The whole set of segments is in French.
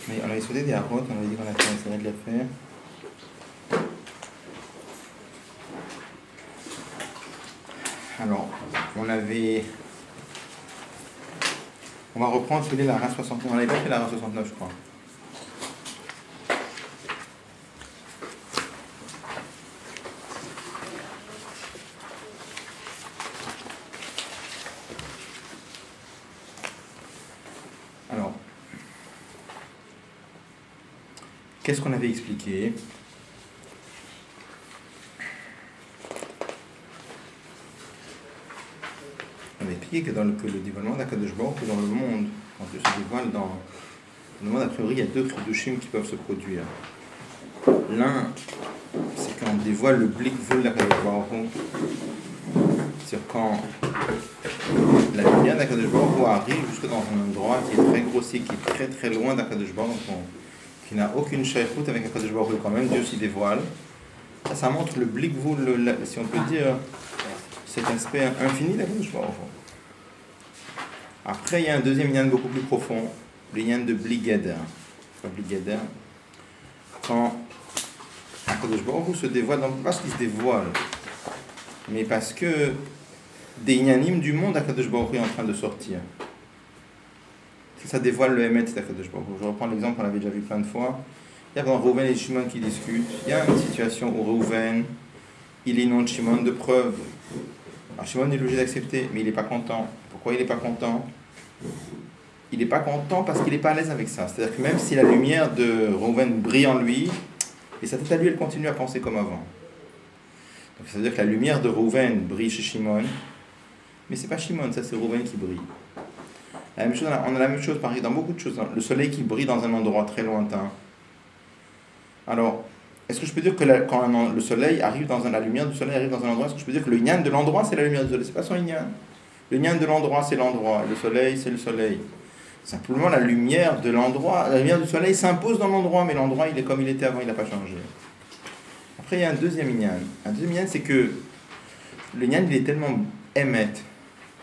Mais on avait sauté des harotes, on avait dit qu'on essaierait de les faire. Alors, on va reprendre celui de la RA 69. On n'avait pas fait la RA 69, je crois. Alors, qu'est-ce qu'on avait expliqué? On avait expliqué que le dévoilement d'Akadosh Baruch Hu dans le monde, quand il se dévoile dans le monde, a priori, il y a deux chidushim qui peuvent se produire. L'un, c'est quand on dévoile le blik vol d'Akadosh Baruch Hu. C'est quand la lumière d'Akadosh Baruch Hu arrive jusque dans un endroit qui est très grossier, qui est très très loin d'Akadosh Baruch Hu, qui n'a aucune shaykhut avec Akadosh Baruch Hu, quand même Dieu s'y dévoile. Ça montre le blik vol, si on peut dire, cet aspect infini d'Akadosh Baruch Hu. Après, il y a un deuxième yann beaucoup plus profond, le yann de bli geder. Quand Akadosh Baruch Hu se dévoile, non pas parce qu'il se dévoile, mais parce que des yannim du monde Akadosh Baruch Hu est en train de sortir. Ça dévoile le Emet d'Akadosh Baruch Hu. Je reprends l'exemple qu'on avait déjà vu plein de fois. Il y a dans Reuven et Shimon qui discutent. Il y a une situation où Reuven, il inonde Shimon de preuves. Alors Shimon est obligé d'accepter, mais il n'est pas content. Pourquoi il n'est pas content? Il n'est pas content parce qu'il n'est pas à l'aise avec ça. C'est-à-dire que même si la lumière de Reuven brille en lui, et sa tête à lui, elle continue à penser comme avant. Donc ça veut dire que la lumière de Reuven brille chez Shimon, mais c'est pas Shimon, ça c'est Reuven qui brille. La même chose, on a la même chose pareil dans beaucoup de choses. Le soleil qui brille dans un endroit très lointain. Alors, est-ce que je peux dire que quand le soleil arrive la lumière du soleil arrive dans un endroit, est-ce que je peux dire que le yann de l'endroit c'est la lumière du soleil? C'est pas son yann. Le yann de l'endroit c'est l'endroit, le soleil c'est le soleil. Simplement la lumière de l'endroit, la lumière du soleil s'impose dans l'endroit, mais l'endroit il est comme il était avant, il n'a pas changé. Après il y a un deuxième yann. Un deuxième yann c'est que le yann il est tellement émet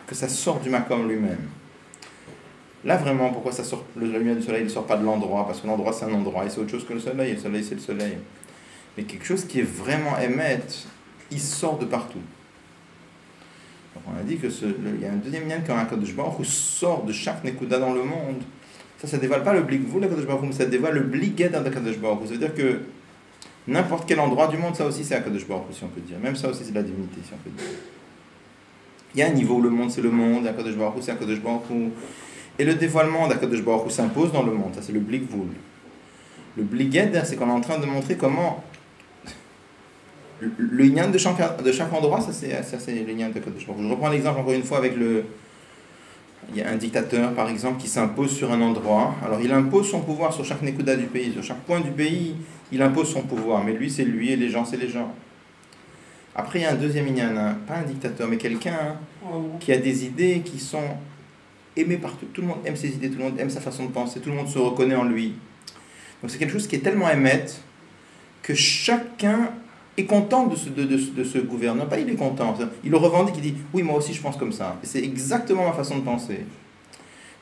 que ça sort du makom lui-même. Là vraiment, pourquoi ça sort, la lumière du soleil ne sort pas de l'endroit? Parce que l'endroit c'est un endroit et c'est autre chose que le soleil, et le soleil c'est le soleil. Mais quelque chose qui est vraiment émet, il sort de partout. Donc on a dit que il y a un deuxième lien quand Akadosh Baruch Hu sort de chaque nekuda dans le monde. Ça dévoile pas le blik vous d'Akadosh Baruch Hu, mais ça dévoile le blik ged d'Akadosh Baruch Hu. Ça veut dire que n'importe quel endroit du monde, ça aussi c'est Akadosh Baruch Hu, si on peut dire. Même ça aussi c'est de la divinité, si on peut dire. Il y a un niveau où le monde c'est le monde, Akadosh Baruch Hu c'est Akadosh Baruch Hu. Et le dévoilement d'Akadosh Baruch Hu s'impose dans le monde, ça c'est le blik vous. Le blik ged, c'est qu'on est en train de montrer comment le yann de chaque endroit, ça c'est le yann de Akadosh Baruch Hu. Je reprends l'exemple encore une fois avec il y a un dictateur par exemple qui s'impose sur un endroit. Alors il impose son pouvoir sur chaque nekuda du pays, sur chaque point du pays, il impose son pouvoir. Mais lui c'est lui et les gens c'est les gens. Après il y a un deuxième yann, pas un dictateur mais quelqu'un qui a des idées qui sont aimées par tout le monde aime ses idées, tout le monde aime sa façon de penser, tout le monde se reconnaît en lui. Donc c'est quelque chose qui est tellement émette que chacun est content de ce gouverneur. Pas il est content, il le revendique, il dit oui moi aussi je pense comme ça. Et c'est exactement ma façon de penser.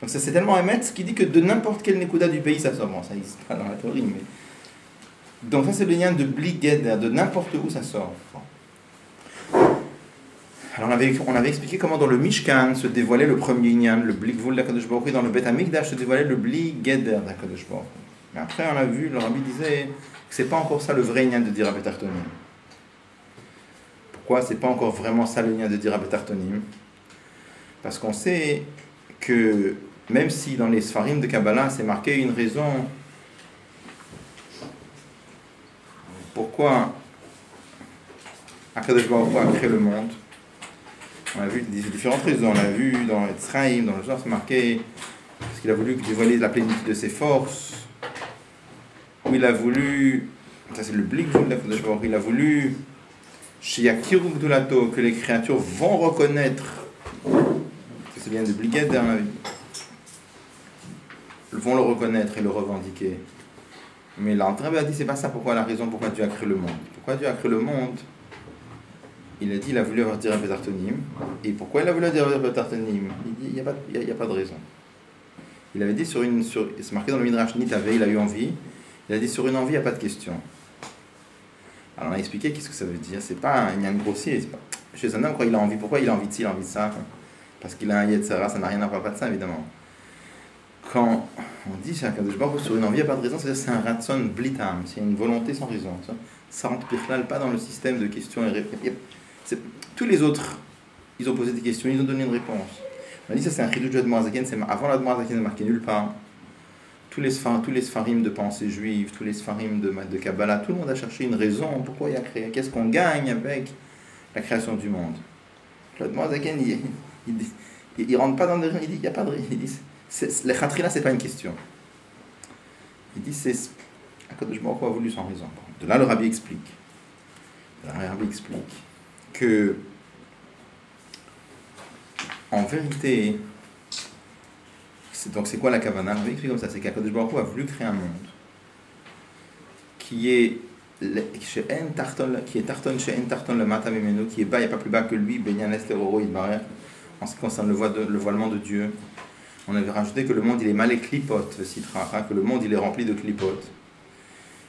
Donc ça c'est tellement émettre qu'il dit que de n'importe quel nekuda du pays ça sort. Bon ça n'existe pas dans la théorie mais... Donc ça c'est le lien de bli geder, de n'importe où ça sort. Alors on avait expliqué comment dans le Mishkan se dévoilait le premier Inyan, le blik vul d'Akadosh Baruch Hu, dans le Bet Hamikdash se dévoilait le bli geder d'Akadosh Baruch Hu. Mais après on a vu, le Rabbi disait que c'est pas encore ça le vrai Inyan de dire Abet Artonim. Pourquoi c'est pas encore vraiment ça le lien de dire Abet Artonim? Parce qu'on sait que même si dans les Sfarim de Kabbalah c'est marqué une raison pourquoi Akadosh Baruch Hu a créé le monde, on a vu différentes raisons. On a vu dans Etzraïm, dans le genre c'est marqué parce qu'il a voulu dévoiler la plénitude de ses forces, où il a voulu, ça c'est le blik d'Akadosh Baruch Hu, il a voulu Shiakiru Gdulato, que les créatures vont reconnaître, c'est bien de Bliged dans la vie, vont le reconnaître et le revendiquer. Mais l'Antrabe a dit, c'est pas ça pourquoi la raison pourquoi Dieu a créé le monde. Pourquoi Dieu a créé le monde? Il a dit, il a voulu avoir dire un Betartonim. Et pourquoi il a voulu dire un Betartonim? Il dit, il n'y a pas de raison. Il avait dit c'est marqué dans le Midrash Nitavé, il a eu envie. Il a dit, sur une envie, il n'y a pas de question. Alors on a expliqué qu'est-ce que ça veut dire. C'est pas un yann grossier. Pas... Chez un homme, quoi, il a envie. Pourquoi il a envie de ci, il a envie de ça? Parce qu'il a un Yetzara, ça n'a rien à voir de ça, évidemment. Quand on dit sur une envie, il n'y a pas de raison, c'est-à-dire c'est un ratson blitam, c'est une volonté sans raison. Ça rentre pas dans le système de questions et réponses. Tous les autres, ils ont posé des questions, ils ont donné une réponse. On a dit ça c'est un chidouj de Admorazaken, c'est avant l'Admorazaken n'est marqué nulle part. Tous les sfarim de pensée juive, tous les sfarim de Kabbalah, tout le monde a cherché une raison, pourquoi il a créé, qu'est-ce qu'on gagne avec la création du monde. L'Admorazaken, il rentre pas dans le... Il dit, il n'y a pas de... Il dit, les khatrila, c'est pas une question. Il dit, c'est... Akadosh Baruch Hu a voulu sans raison. De là, le Rabbi explique. Que, en vérité, donc c'est quoi la kavana? Le Rabbi explique comme ça, c'est qu'Akadosh Baruch Hu a voulu créer un monde qui est tarton chez en tarton le matam emenu, qui est bas, il n'y a pas plus bas que lui, benyan esteroro idbarer, en ce qui concerne le voilement de Dieu. On avait rajouté que le monde il est mal et clipote, que le monde il est rempli de clipotes.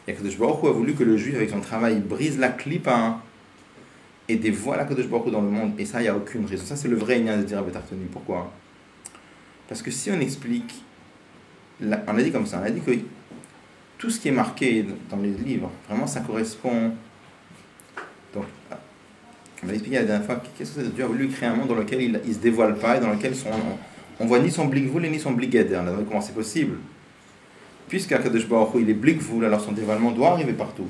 Et Akadosh Baruch Hu a voulu que le juif avec son travail brise la clipa et dévoile Akadosh Baruch Hu dans le monde. Et ça, il n'y a aucune raison. Ça, c'est le vrai lien de dire Betartoni. Pourquoi? Parce que si on explique, on a dit comme ça, on a dit que tout ce qui est marqué dans les livres, vraiment ça correspond. Donc, on a expliqué la dernière fois, qu'est-ce que c'est? Dieu a voulu créer un monde dans lequel il ne se dévoile pas et dans lequel on voit ni son blikvoul et ni son blikeder. Comment c'est possible? Puisqu'Akadosh Baruch Hu il est blikvoul, alors son dévoilement doit arriver partout.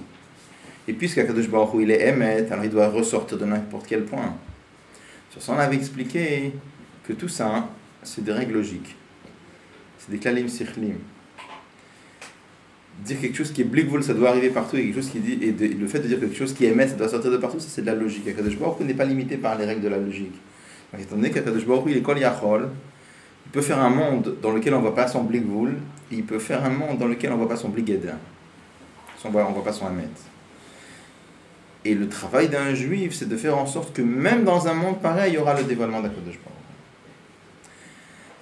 Et puisqu'Akadosh Baruch Hu il est émet, alors il doit ressortir de n'importe quel point. Sur ça, on avait expliqué que tout ça, c'est des règles logiques. C'est des klalim sikhlim. Dire quelque chose qui est blikvoul, ça doit arriver partout, et quelque chose qui dit, le fait de dire quelque chose qui émet, ça doit sortir de partout, ça c'est de la logique. Akadosh Baruch Hu n'est pas limité par les règles de la logique. Donc, étant donné qu'Akadosh Baruch Hu il est kol yachol, il peut faire un monde dans lequel on ne voit pas son blikvoul, et il peut faire un monde dans lequel on ne voit pas son bligeder. On ne voit pas son hamet. Et le travail d'un juif, c'est de faire en sorte que même dans un monde pareil, il y aura le dévoilement d'Akadosh Baruch Hu.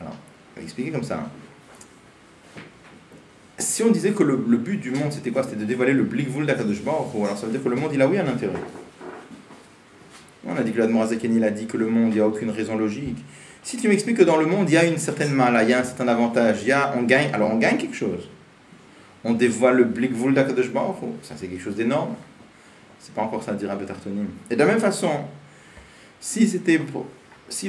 Alors, on va expliquer comme ça. Si on disait que le but du monde, c'était quoi? C'était de dévoiler le blikvoul d'Akadosh Baruch Hu, alors ça veut dire que le monde, il a oui un intérêt. On a dit que l'Admorazaken, il a dit que le monde, il n'y a aucune raison logique. Si tu m'expliques que dans le monde, il y a une certaine mala, il y a un certain avantage, on gagne, alors on gagne quelque chose. On dévoile le blikvoul d'Akadosh Baruch Hu, ça c'est quelque chose d'énorme. C'est pas encore ça à dire à Betartonim. Et de la même façon, si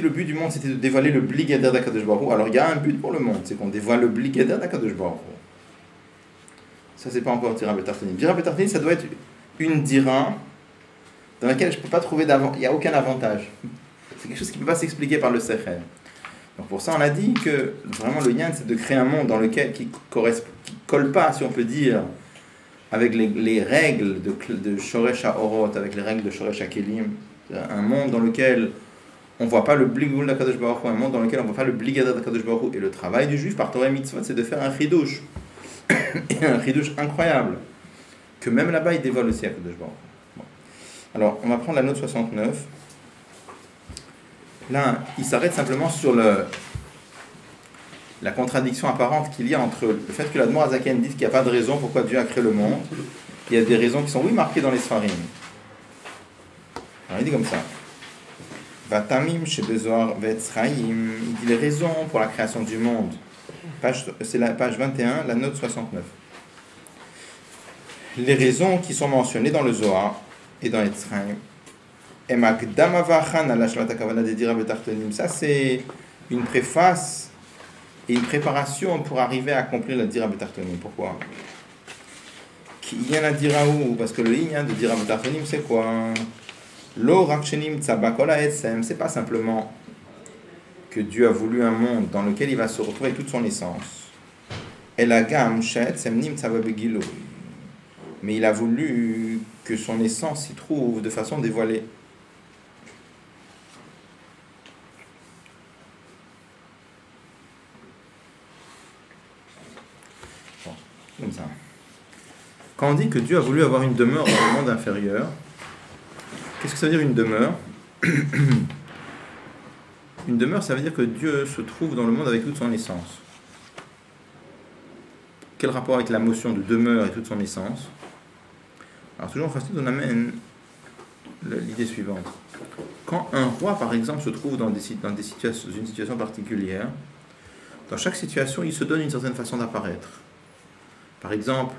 le but du monde c'était de dévoiler le bligeder d'Akadosh Baruch Hu, alors il y a un but pour le monde, c'est qu'on dévoile le bligeder d'Akadosh Baruch Hu. Ça c'est pas encore dire à Betartonim. Dire à Betartonim, ça doit être une dira dans laquelle je peux pas trouver il n'y a aucun avantage. C'est quelque chose qui ne peut pas s'expliquer par le sechel. Donc pour ça, on a dit que vraiment le lien, c'est de créer un monde dans lequel qui colle pas, si on peut dire, avec les règles de Shoresh HaOrot, avec les règles de Shoresh HaKelim. Un monde dans lequel on ne voit pas le bligvoul d'Akadosh Baruch Hu, un monde dans lequel on ne voit pas le bligada d'Akadosh Baruch Hu. Et le travail du juif par Torah et Mitzvot, c'est de faire un chidouche. Et un chidouche incroyable. Que même là-bas, il dévoile aussi Akadosh Baruch Hu. Bon. Alors, on va prendre la note 69. Là, il s'arrête simplement sur la contradiction apparente qu'il y a entre le fait que l'Admorazaken dit qu'il n'y a pas de raison pourquoi Dieu a créé le monde. Il y a des raisons qui sont, oui, marquées dans les Sfarim. Alors, il dit comme ça. Vatamim shebezoar vetzraim. Il dit les raisons pour la création du monde. C'est la page 21, la note 69. Les raisons qui sont mentionnées dans le Zohar et dans Etzraim. Ça, c'est une préface et une préparation pour arriver à accomplir la dira betartonim. Pourquoi? Il y en a dira où? Parce que le lien de dira betartonim, c'est quoi? C'est pas simplement que Dieu a voulu un monde dans lequel il va se retrouver toute son essence. mais il a voulu que son essence s'y trouve de façon dévoilée. Bon, comme ça. Quand on dit que Dieu a voulu avoir une demeure dans le monde inférieur, qu'est-ce que ça veut dire une demeure? Une demeure, ça veut dire que Dieu se trouve dans le monde avec toute son essence. Quel rapport avec la notion de demeure et toute son essence? Alors toujours en Chassidut, on amène l'idée suivante. Quand un roi, par exemple, se trouve dans une situation particulière, dans chaque situation, il se donne une certaine façon d'apparaître. Par exemple,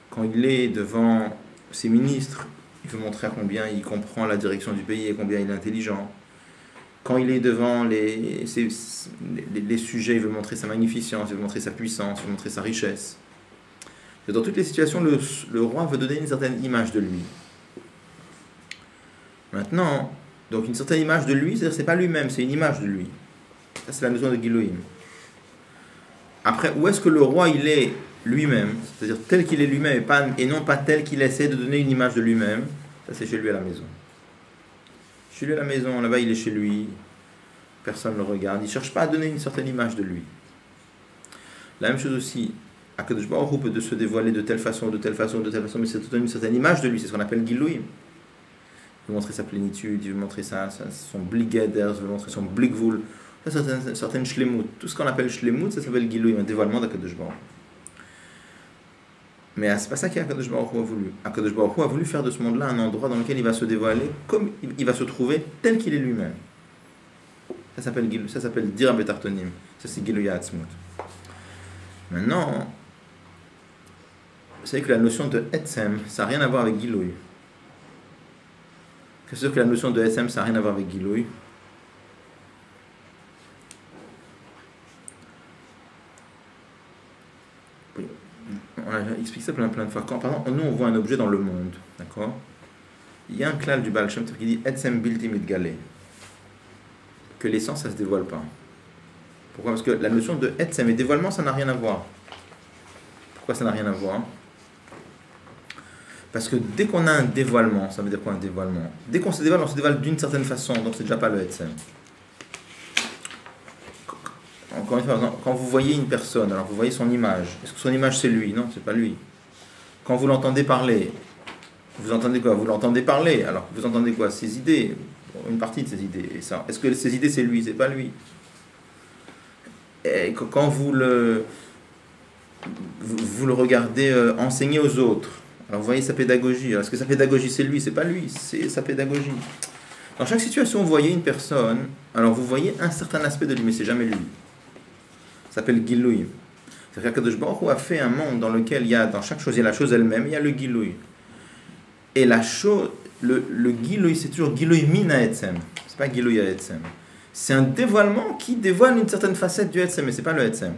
quand il est devant ses ministres, il veut montrer à combien il comprend la direction du pays et combien il est intelligent. Quand il est devant les sujets, il veut montrer sa magnificence, il veut montrer sa puissance, il veut montrer sa richesse. Et dans toutes les situations, le roi veut donner une certaine image de lui. Maintenant, donc une certaine image de lui, c'est-à-dire c'est pas lui-même, c'est une image de lui. Ça, c'est la notion de Giloïm. Après, où est-ce que le roi, il est lui-même, c'est-à-dire tel qu'il est lui-même et non pas tel qu'il essaie de donner une image de lui-même, ça c'est chez lui à la maison. Chez lui à la maison, là-bas il est chez lui, personne ne le regarde, il ne cherche pas à donner une certaine image de lui. La même chose aussi, Akadosh Baruch Hu peut se dévoiler de telle façon, de telle façon, de telle façon, mais c'est donner une certaine image de lui, c'est ce qu'on appelle Gilouim. Il veut montrer sa plénitude, il veut montrer son bligeder, il veut montrer son blikvul, certaines shlemut. Tout ce qu'on appelle shlemut, ça s'appelle Gilouim, un dévoilement d'Akadosh Baruch Hu. Mais c'est pas ça qu'Akadosh Baruch Hu a voulu. Akadosh Baruch Hu a voulu faire de ce monde-là un endroit dans lequel il va se dévoiler, comme il va se trouver tel qu'il est lui-même. Ça s'appelle Dira Betartonim. Ça c'est Giluya Atzmut. Maintenant, vous savez que la notion de Etzem, ça n'a rien à voir avec Gilouy. C'est sûr que la notion de Etzem, ça n'a rien à voir avec Gilouy. On a expliqué ça plein de fois. Quand, par exemple, nous on voit un objet dans le monde, d'accord? Il y a un klal du Baal Shem Tov qui dit Etzem bilti mitgale, que l'essence ça se dévoile pas. Pourquoi? Parce que la notion de Etzem et dévoilement ça n'a rien à voir. Pourquoi ça n'a rien à voir? Parce que dès qu'on a un dévoilement, ça veut dire quoi un dévoilement? Dès qu'on se dévoile, on se dévoile d'une certaine façon, donc c'est déjà pas le Etzem. Encore une fois, quand vous voyez une personne, alors vous voyez son image. Est-ce que son image c'est lui? Non, c'est pas lui. Quand vous l'entendez parler, vous entendez quoi? Vous l'entendez parler. Alors vous entendez quoi? Ses idées, une partie de ses idées. Et ça. Est-ce que ses idées c'est lui? C'est pas lui. Et quand vous le regardez enseigner aux autres, alors vous voyez sa pédagogie. Alors, est-ce que sa pédagogie c'est lui? C'est pas lui, c'est sa pédagogie. Dans chaque situation, vous voyez une personne, alors vous voyez un certain aspect de lui, mais c'est jamais lui. Ça s'appelle Gilouï. C'est-à-dire que Kadosh Baruch Hu a fait un monde dans lequel il y a, dans chaque chose, il y a la chose elle-même, il y a le Gilouï. Et la chose, le Gilouï, c'est toujours Gilouï mina Etzem. C'est pas Gilouï à Etzem. C'est un dévoilement qui dévoile une certaine facette du Etzem, mais c'est pas le Etzem.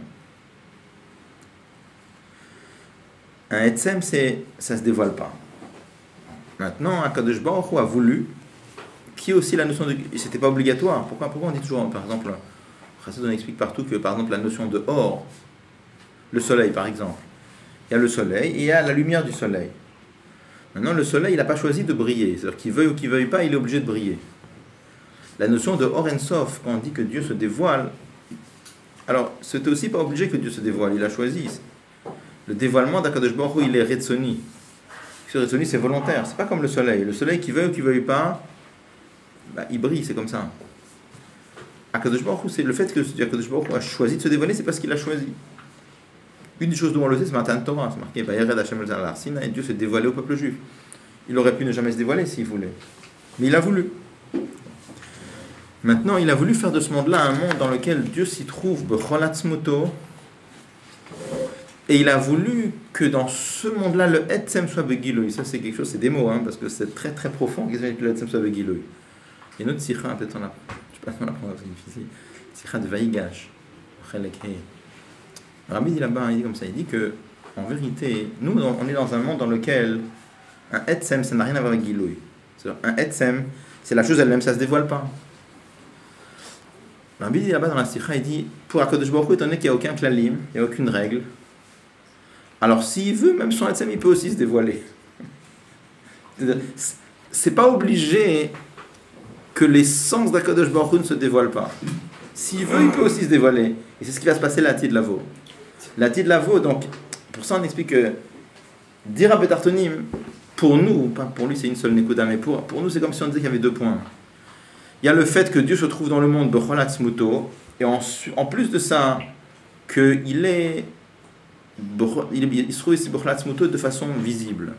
Un Etzem, ça se dévoile pas. Maintenant, Kadosh Baruch Hu a voulu qu'il y ait aussi la notion de... C'était pas obligatoire. Pourquoi on dit toujours, par exemple... On explique partout que, par exemple, la notion de or, le soleil, par exemple. Il y a le soleil et il y a la lumière du soleil. Maintenant, le soleil, il n'a pas choisi de briller. C'est-à-dire qu'il veuille ou qu'il ne veuille pas, il est obligé de briller. La notion de or en sof, quand on dit que Dieu se dévoile, alors, c'était aussi pas obligé que Dieu se dévoile, il a choisi. Le dévoilement d'Akadosh Baruch Hu, il est retsoni. Ce retsoni, c'est volontaire. C'est pas comme le soleil. Le soleil, qui veuille ou qui ne veuille pas, il brille, c'est comme ça. Akadosh Baruch Hu, c'est le fait que Akadosh Baruch Hu a choisi de se dévoiler, c'est parce qu'il a choisi. Une des choses dont on le sait, c'est Matan Torah, c'est marqué Vayered Hashem el Har Sinai, et Dieu s'est dévoilé au peuple juif. Il aurait pu ne jamais se dévoiler s'il voulait, mais il a voulu. Maintenant, il a voulu faire de ce monde-là un monde dans lequel Dieu s'y trouve B'chol Atzmuto, et il a voulu que dans ce monde-là, le Etzem soit Begiloui. Ça, c'est quelque chose, c'est des mots, parce que c'est très très profond. Qu'est-ce que le Etzem soit Begiloui? Il y a une autre sikha, peut-être on a. On apprend, c'est difficile. Sikha de Vaïgash. Rabbi dit là-bas, il dit comme ça, il dit que, en vérité, nous, on est dans un monde dans lequel un Etzem, ça n'a rien à voir avec Gilouï. Un Etzem, c'est la chose elle-même, ça ne se dévoile pas. Rabbi dit là-bas dans la Sikha, il dit, pour Akadosh Baruch Hu, étant donné qu'il n'y a aucun klalim, il n'y a aucune règle, alors s'il veut, même son Etzem, il peut aussi se dévoiler. C'est pas obligé que l'essence d'Akadosh Baruch Hu ne se dévoile pas. S'il veut, il peut aussi se dévoiler. Et c'est ce qui va se passer l'Atid Lavo. L'Atid Lavo, donc, pour ça on explique que dire à Betartonim, pour nous, pas pour lui c'est une seule Nekuda, mais pour nous c'est comme si on disait qu'il y avait 2 points. Il y a le fait que Dieu se trouve dans le monde, Bechol Atzmuto, et en plus de ça, qu'il se trouve ici Bechol Atzmuto de façon visible.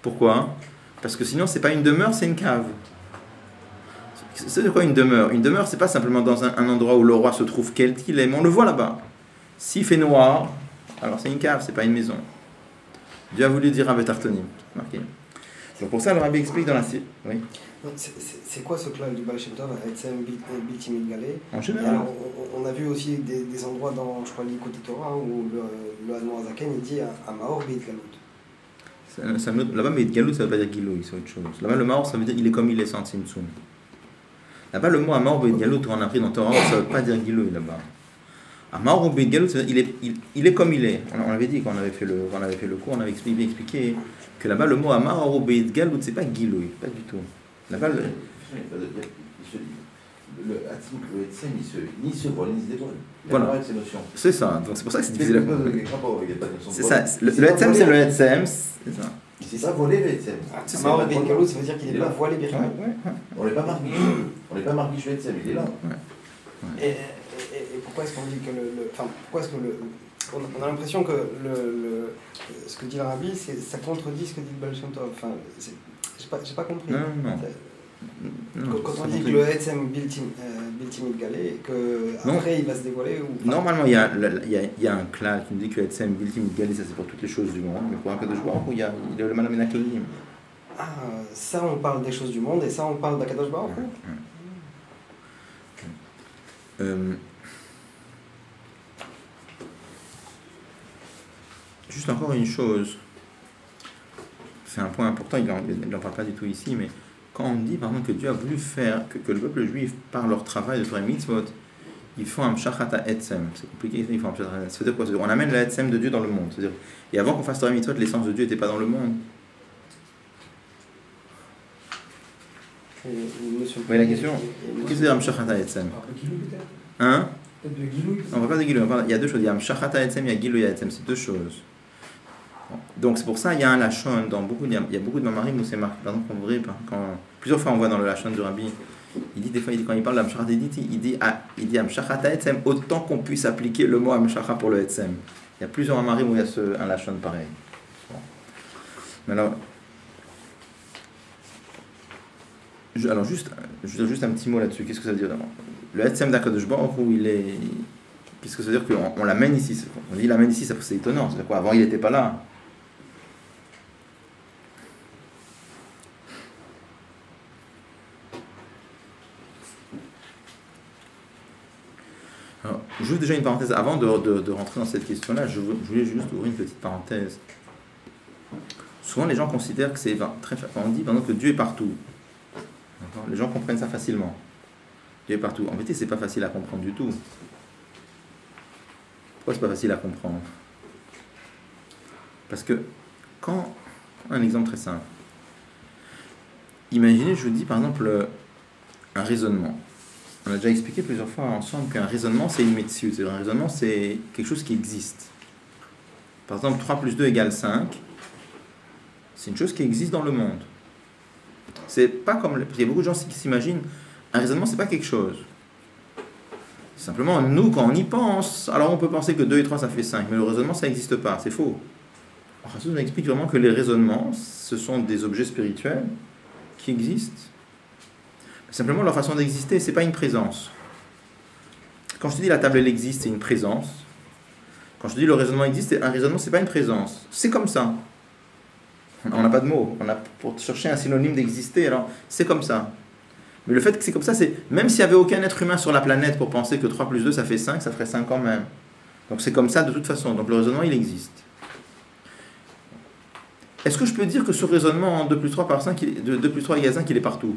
Pourquoi ? Parce que sinon c'est pas une demeure, c'est une cave. C'est de quoi une demeure ? Une demeure, c'est pas simplement dans un endroit où le roi se trouve quel qu'il est, mais on le voit là-bas. S'il fait noir, alors c'est une cave, c'est pas une maison. Dieu a voulu dire à Betartonim. Marqué. Donc pour ça, le rabbi explique dans la... Oui. C'est quoi ce clan du Baal Shem Tov, Etzem Bilti Mitgalé ? En général. On a vu aussi des endroits dans, je crois, l'Ikot Torah, où le Admor Zaken, il dit à Maor Beit Galut. Là-bas, Beit Galut, ça ne veut pas dire Giloui, c'est autre chose. Là-bas, le Maor, ça veut dire il est comme il est sans Tzimtzum. Là-bas, le mot Amor Beit Galut, on a pris dans Torah, ça ne veut pas dire Giloui là-bas. Amor Beit Galut, il est comme il est. On avait dit quand on avait fait le cours, on avait expliqué que là-bas, le mot Amor Beit Galut, c'est pas Giloui, pas du tout. Là-bas, le Etzem, ni se vole, ni se dévoile. Voilà. Ces notions. C'est ça, donc c'est pour ça que c'est difficile à comprendre. C'est ça, le Etzem, c'est le Etzem, c'est ça. C'est ça, voler le Etzem. Maor Beit Galut, ça veut dire qu'il n'est pas voilé Birkat. On n'est pas marqué. On n'est pas marqué sur Etzem, il est là. Et pourquoi est-ce qu'on dit que enfin, pourquoi est-ce que on a l'impression que ce que dit l'Arabie, ça contredit ce que dit le Baal Shem Tov. Enfin, j'ai pas compris. Non, quand on dit que le Etzem Bilti Mitgalé, qu'après il va se dévoiler ou... Normalement, il y a un clal qui nous dit que Etzem Bilti Mitgalé, ça c'est pour toutes les choses du monde, mais pour un cas de joueur, il y a le Malamena Klodim. Ah, ça on parle des choses du monde et ça on parle d'Akadosh Baruch Hu. Juste encore une chose, c'est un point important, il n'en parle pas du tout ici, mais quand on dit par exemple que Dieu a voulu faire que le peuple juif, par leur travail de Torah Mitzvot, ils font un Shachata Etzem, c'est compliqué, ils font un Shachata Etzem. C'est-à-dire quoi ? On amène le Etzem de Dieu dans le monde. C'est-à-dire, et avant qu'on fasse Torah Mitzvot, l'essence de Dieu n'était pas dans le monde. Vous voyez la question ? Qu'est-ce que c'est un Shachata Etzem ? Hein ? On ne parle pas de Gilou, il y a 2 choses. Il y a un Shachata Etzem, il y a Gilou Etzem, c'est 2 choses. Donc c'est pour ça il y a un lachon il y a beaucoup de mamarim où c'est marqué. Par exemple, plusieurs fois on voit dans le lachon du rabbi, il dit des fois quand il parle d'Amshachat, il dit Amshachat Etzem autant qu'on puisse appliquer le mot Amshachat pour le Etzem. Il y a plusieurs mamarim où il y a un lachon pareil. Bon. Mais alors juste un petit mot là-dessus. Qu'est-ce que ça veut dire d'abord ? Le Etzem d'Akadosh Baruch Hu, qu'est-ce que ça veut dire qu'on l'amène ici ? On dit il l'amène ici, c'est étonnant. C'est quoi ? Avant il n'était pas là. Alors, juste déjà une parenthèse, avant de rentrer dans cette question-là, je voulais juste ouvrir une petite parenthèse. Souvent les gens considèrent que c'est très... On dit par exemple que Dieu est partout. D'accord ? Les gens comprennent ça facilement. Dieu est partout. En vérité, c'est pas facile à comprendre du tout. Pourquoi c'est pas facile à comprendre ? Parce que un exemple très simple. Imaginez, je vous dis par exemple un raisonnement. On a déjà expliqué plusieurs fois ensemble qu'un raisonnement c'est une méthode. C'est-à-dire un raisonnement c'est quelque chose qui existe. Par exemple 3 plus 2 égale 5. C'est une chose qui existe dans le monde. C'est pas comme... Il y a beaucoup de gens qui s'imaginent un raisonnement c'est pas quelque chose. Simplement, nous, quand on y pense, alors on peut penser que 2 et 3 ça fait 5, mais le raisonnement ça n'existe pas, c'est faux. Alors, ça nous explique vraiment que les raisonnements, ce sont des objets spirituels qui existent. Simplement, leur façon d'exister, c'est pas une présence. Quand je te dis la table elle existe, c'est une présence. Quand je te dis le raisonnement existe, un raisonnement c'est pas une présence. C'est comme ça. On n'a pas de mots. Pour chercher un synonyme d'exister, alors c'est comme ça. Mais le fait que c'est comme ça, c'est même s'il n'y avait aucun être humain sur la planète pour penser que 3 plus 2 ça fait 5, ça ferait 5 quand même. Donc c'est comme ça de toute façon. Donc le raisonnement il existe. Est-ce que je peux dire que ce raisonnement en 2 plus 3 par 5, 2 plus 3 égale 5, il est partout ?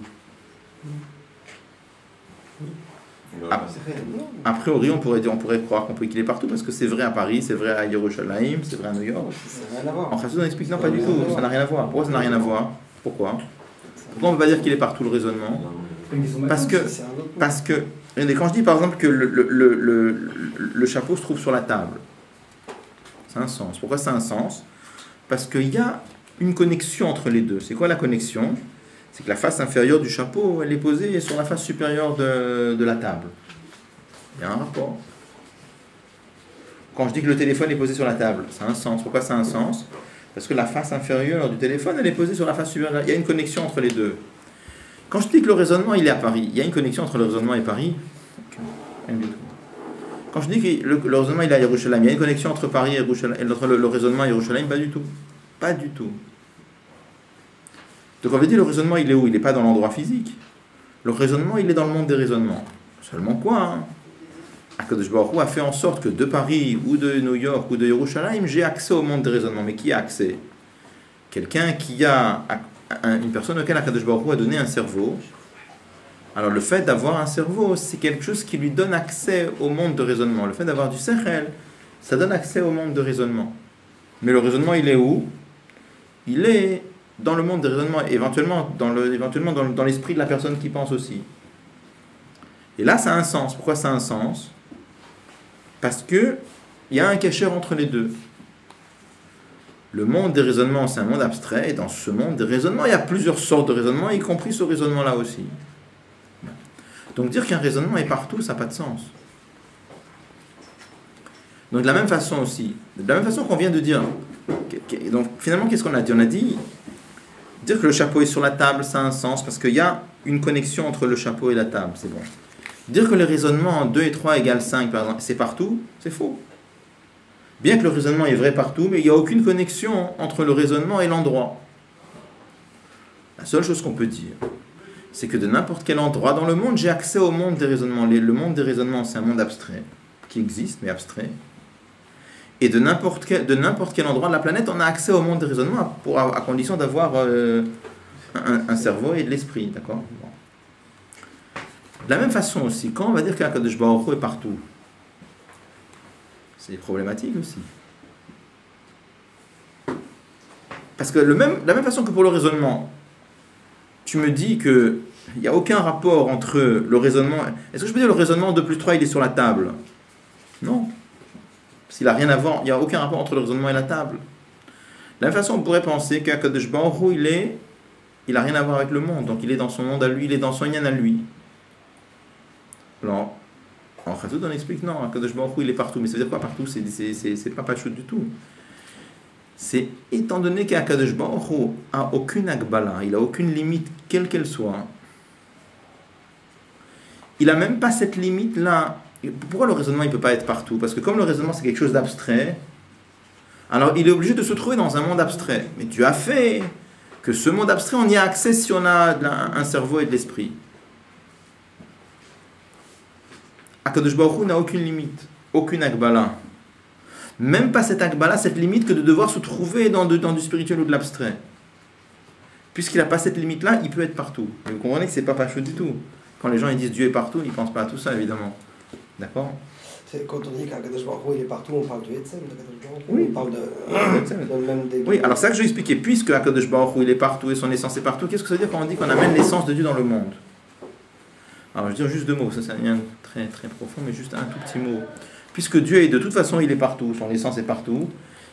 A priori, on pourrait croire qu'il est partout parce que c'est vrai à Paris, c'est vrai à Yerushalayim, c'est vrai à New York. Ça n'a rien à voir. En Chassidut, on explique non, pas du tout, ça n'a rien à voir. Pourquoi ça n'a rien à voir? Pourquoi on ne peut pas dire qu'il est partout le raisonnement? Parce que, quand je dis par exemple que le chapeau se trouve sur la table, c'est un sens. Pourquoi c'est un sens? Parce qu'il y a une connexion entre les deux. C'est quoi la connexion? C'est que la face inférieure du chapeau, elle est posée sur la face supérieure de la table. Il y a un rapport. Quand je dis que le téléphone est posé sur la table, ça a un sens. Pourquoi ça a un sens? Parce que la face inférieure du téléphone, elle est posée sur la face supérieure. Il y a une connexion entre les deux. Quand je dis que le raisonnement, il est à Paris, il y a une connexion entre le raisonnement et Paris? Rien du tout. Quand je dis que le raisonnement, il est à Yerushalayim, il y a une connexion entre Paris et Yerushalayim, entre le raisonnement et Yerushalayim? Pas du tout. Pas du tout. Donc on veut dire le raisonnement, il est où? Il n'est pas dans l'endroit physique. Le raisonnement, il est dans le monde des raisonnements. Seulement quoi, Akadosh Baruch Hu a fait en sorte que de Paris, ou de New York, ou de Yerushalayim, j'ai accès au monde des raisonnements. Mais qui a accès? Quelqu'un qui a... une personne auquel Akadosh Baruch Hu a donné un cerveau. Alors le fait d'avoir un cerveau, c'est quelque chose qui lui donne accès au monde de raisonnement. Le fait d'avoir du sechel, ça donne accès au monde de raisonnement. Mais le raisonnement, il est où? Il est dans le monde des raisonnements, éventuellement dans l'esprit de la personne qui pense aussi. Et là, ça a un sens. Pourquoi ça a un sens? Parce que il y a un cachère entre les deux. Le monde des raisonnements, c'est un monde abstrait, et dans ce monde des raisonnements, il y a plusieurs sortes de raisonnements, y compris ce raisonnement-là aussi. Donc dire qu'un raisonnement est partout, ça n'a pas de sens. Donc de la même façon aussi, de la même façon qu'on vient de dire, donc finalement qu'est-ce qu'on a dit? On a dit, dire que le chapeau est sur la table, ça a un sens, parce qu'il y a une connexion entre le chapeau et la table, c'est bon. Dire que le raisonnement 2 et 3 égale 5, par exemple, c'est partout, c'est faux. Bien que le raisonnement est vrai partout, mais il n'y a aucune connexion entre le raisonnement et l'endroit. La seule chose qu'on peut dire, c'est que de n'importe quel endroit dans le monde, j'ai accès au monde des raisonnements. Le monde des raisonnements, c'est un monde abstrait, qui existe, mais abstrait. Et de n'importe quel endroit de la planète, on a accès au monde des raisonnements à condition d'avoir un cerveau et de l'esprit, d'accord? Bon. De la même façon aussi, quand on va dire qu'Akadosh Baruch Hu est partout, c'est problématique aussi. Parce que de la même façon que pour le raisonnement, tu me dis qu'il n'y a aucun rapport entre le raisonnement... Est-ce que je peux dire le raisonnement 2 plus 3, il est sur la table? Non. Parce qu'il n'a rien à voir, il n'y a aucun rapport entre le raisonnement et la table. De la même façon, on pourrait penser qu'Akadosh Baruch Hu, il n'a rien à voir avec le monde. Donc il est dans son monde à lui, il est dans son yin à lui. Alors, en Chassidut, on explique non, Akadosh Baruch Hu, il est partout. Mais ça veut dire quoi partout? C'est pas pachout du tout. C'est étant donné qu'Akadosh Baruch Hu a aucune agbala, il n'a aucune limite, quelle qu'elle soit. Il n'a même pas cette limite-là. Pourquoi le raisonnement il ne peut pas être partout? Parce que comme le raisonnement c'est quelque chose d'abstrait, alors il est obligé de se trouver dans un monde abstrait. Mais Dieu a fait que ce monde abstrait, on y a accès si on a un cerveau et de l'esprit. Akadosh Baruch Hu n'a aucune limite, aucune agbala. Même pas cette agbala, cette limite que de devoir se trouver dans du spirituel ou de l'abstrait. Puisqu'il n'a pas cette limite-là, il peut être partout. Et vous comprenez que c'est pas pachout du tout. Quand les gens ils disent Dieu est partout, ils ne pensent pas à tout ça, évidemment. D'accord? Quand on dit qu'Akadosh Baruch Hu il est partout, on parle du Etzem d'Akadosh Baruch Hu. Oui. On parle de même des... Oui, alors ça que je vais expliquer. Puisque Akadosh Baruch Hu il est partout et son essence est partout, qu'est-ce que ça veut dire quand on dit qu'on amène l'essence de Dieu dans le monde? Alors je vais dire juste 2 mots, ça c'est un lien très très profond, mais juste un tout petit mot. Puisque Dieu est de toute façon, il est partout, son essence est partout,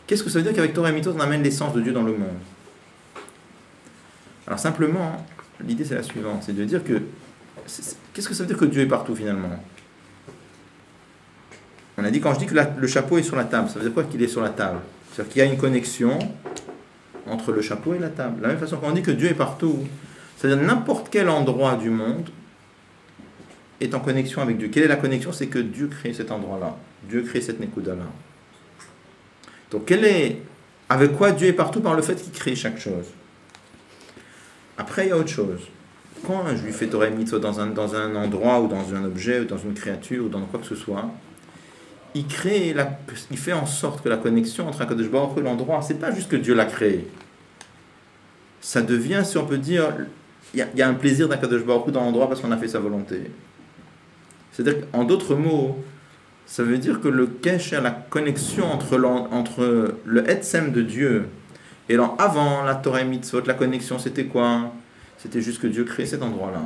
qu'est-ce que ça veut dire qu'avec Torah et Mitzvot, on amène l'essence de Dieu dans le monde? Alors simplement, l'idée c'est la suivante, c'est de dire que... Qu'est-ce que ça veut dire que Dieu est partout finalement? On a dit, quand je dis que le chapeau est sur la table, ça veut dire quoi qu'il est sur la table? C'est-à-dire qu'il y a une connexion entre le chapeau et la table. De la même façon qu'on dit que Dieu est partout, c'est-à-dire n'importe quel endroit du monde est en connexion avec Dieu. Quelle est la connexion? C'est que Dieu crée cet endroit-là. Dieu crée cette Nekuda-là. Donc, avec quoi Dieu est partout? Par le fait qu'il crée chaque chose. Après, il y a autre chose. Quand un juif fait Torah et Mitzvot dans un endroit, ou dans un objet, ou dans une créature, ou dans quoi que ce soit, il fait en sorte que la connexion entre Akadosh Baruch Hu et l'endroit, c'est pas juste que Dieu l'a créé. Ça devient, si on peut dire, il y a un plaisir d'Akadosh Baruch Hu dans l'endroit parce qu'on a fait sa volonté. C'est-à-dire qu'en d'autres mots, ça veut dire que le kesher, la connexion entre le Etzem de Dieu et avant la Torah et Mitzvot, la connexion c'était quoi? C'était juste que Dieu crée cet endroit-là.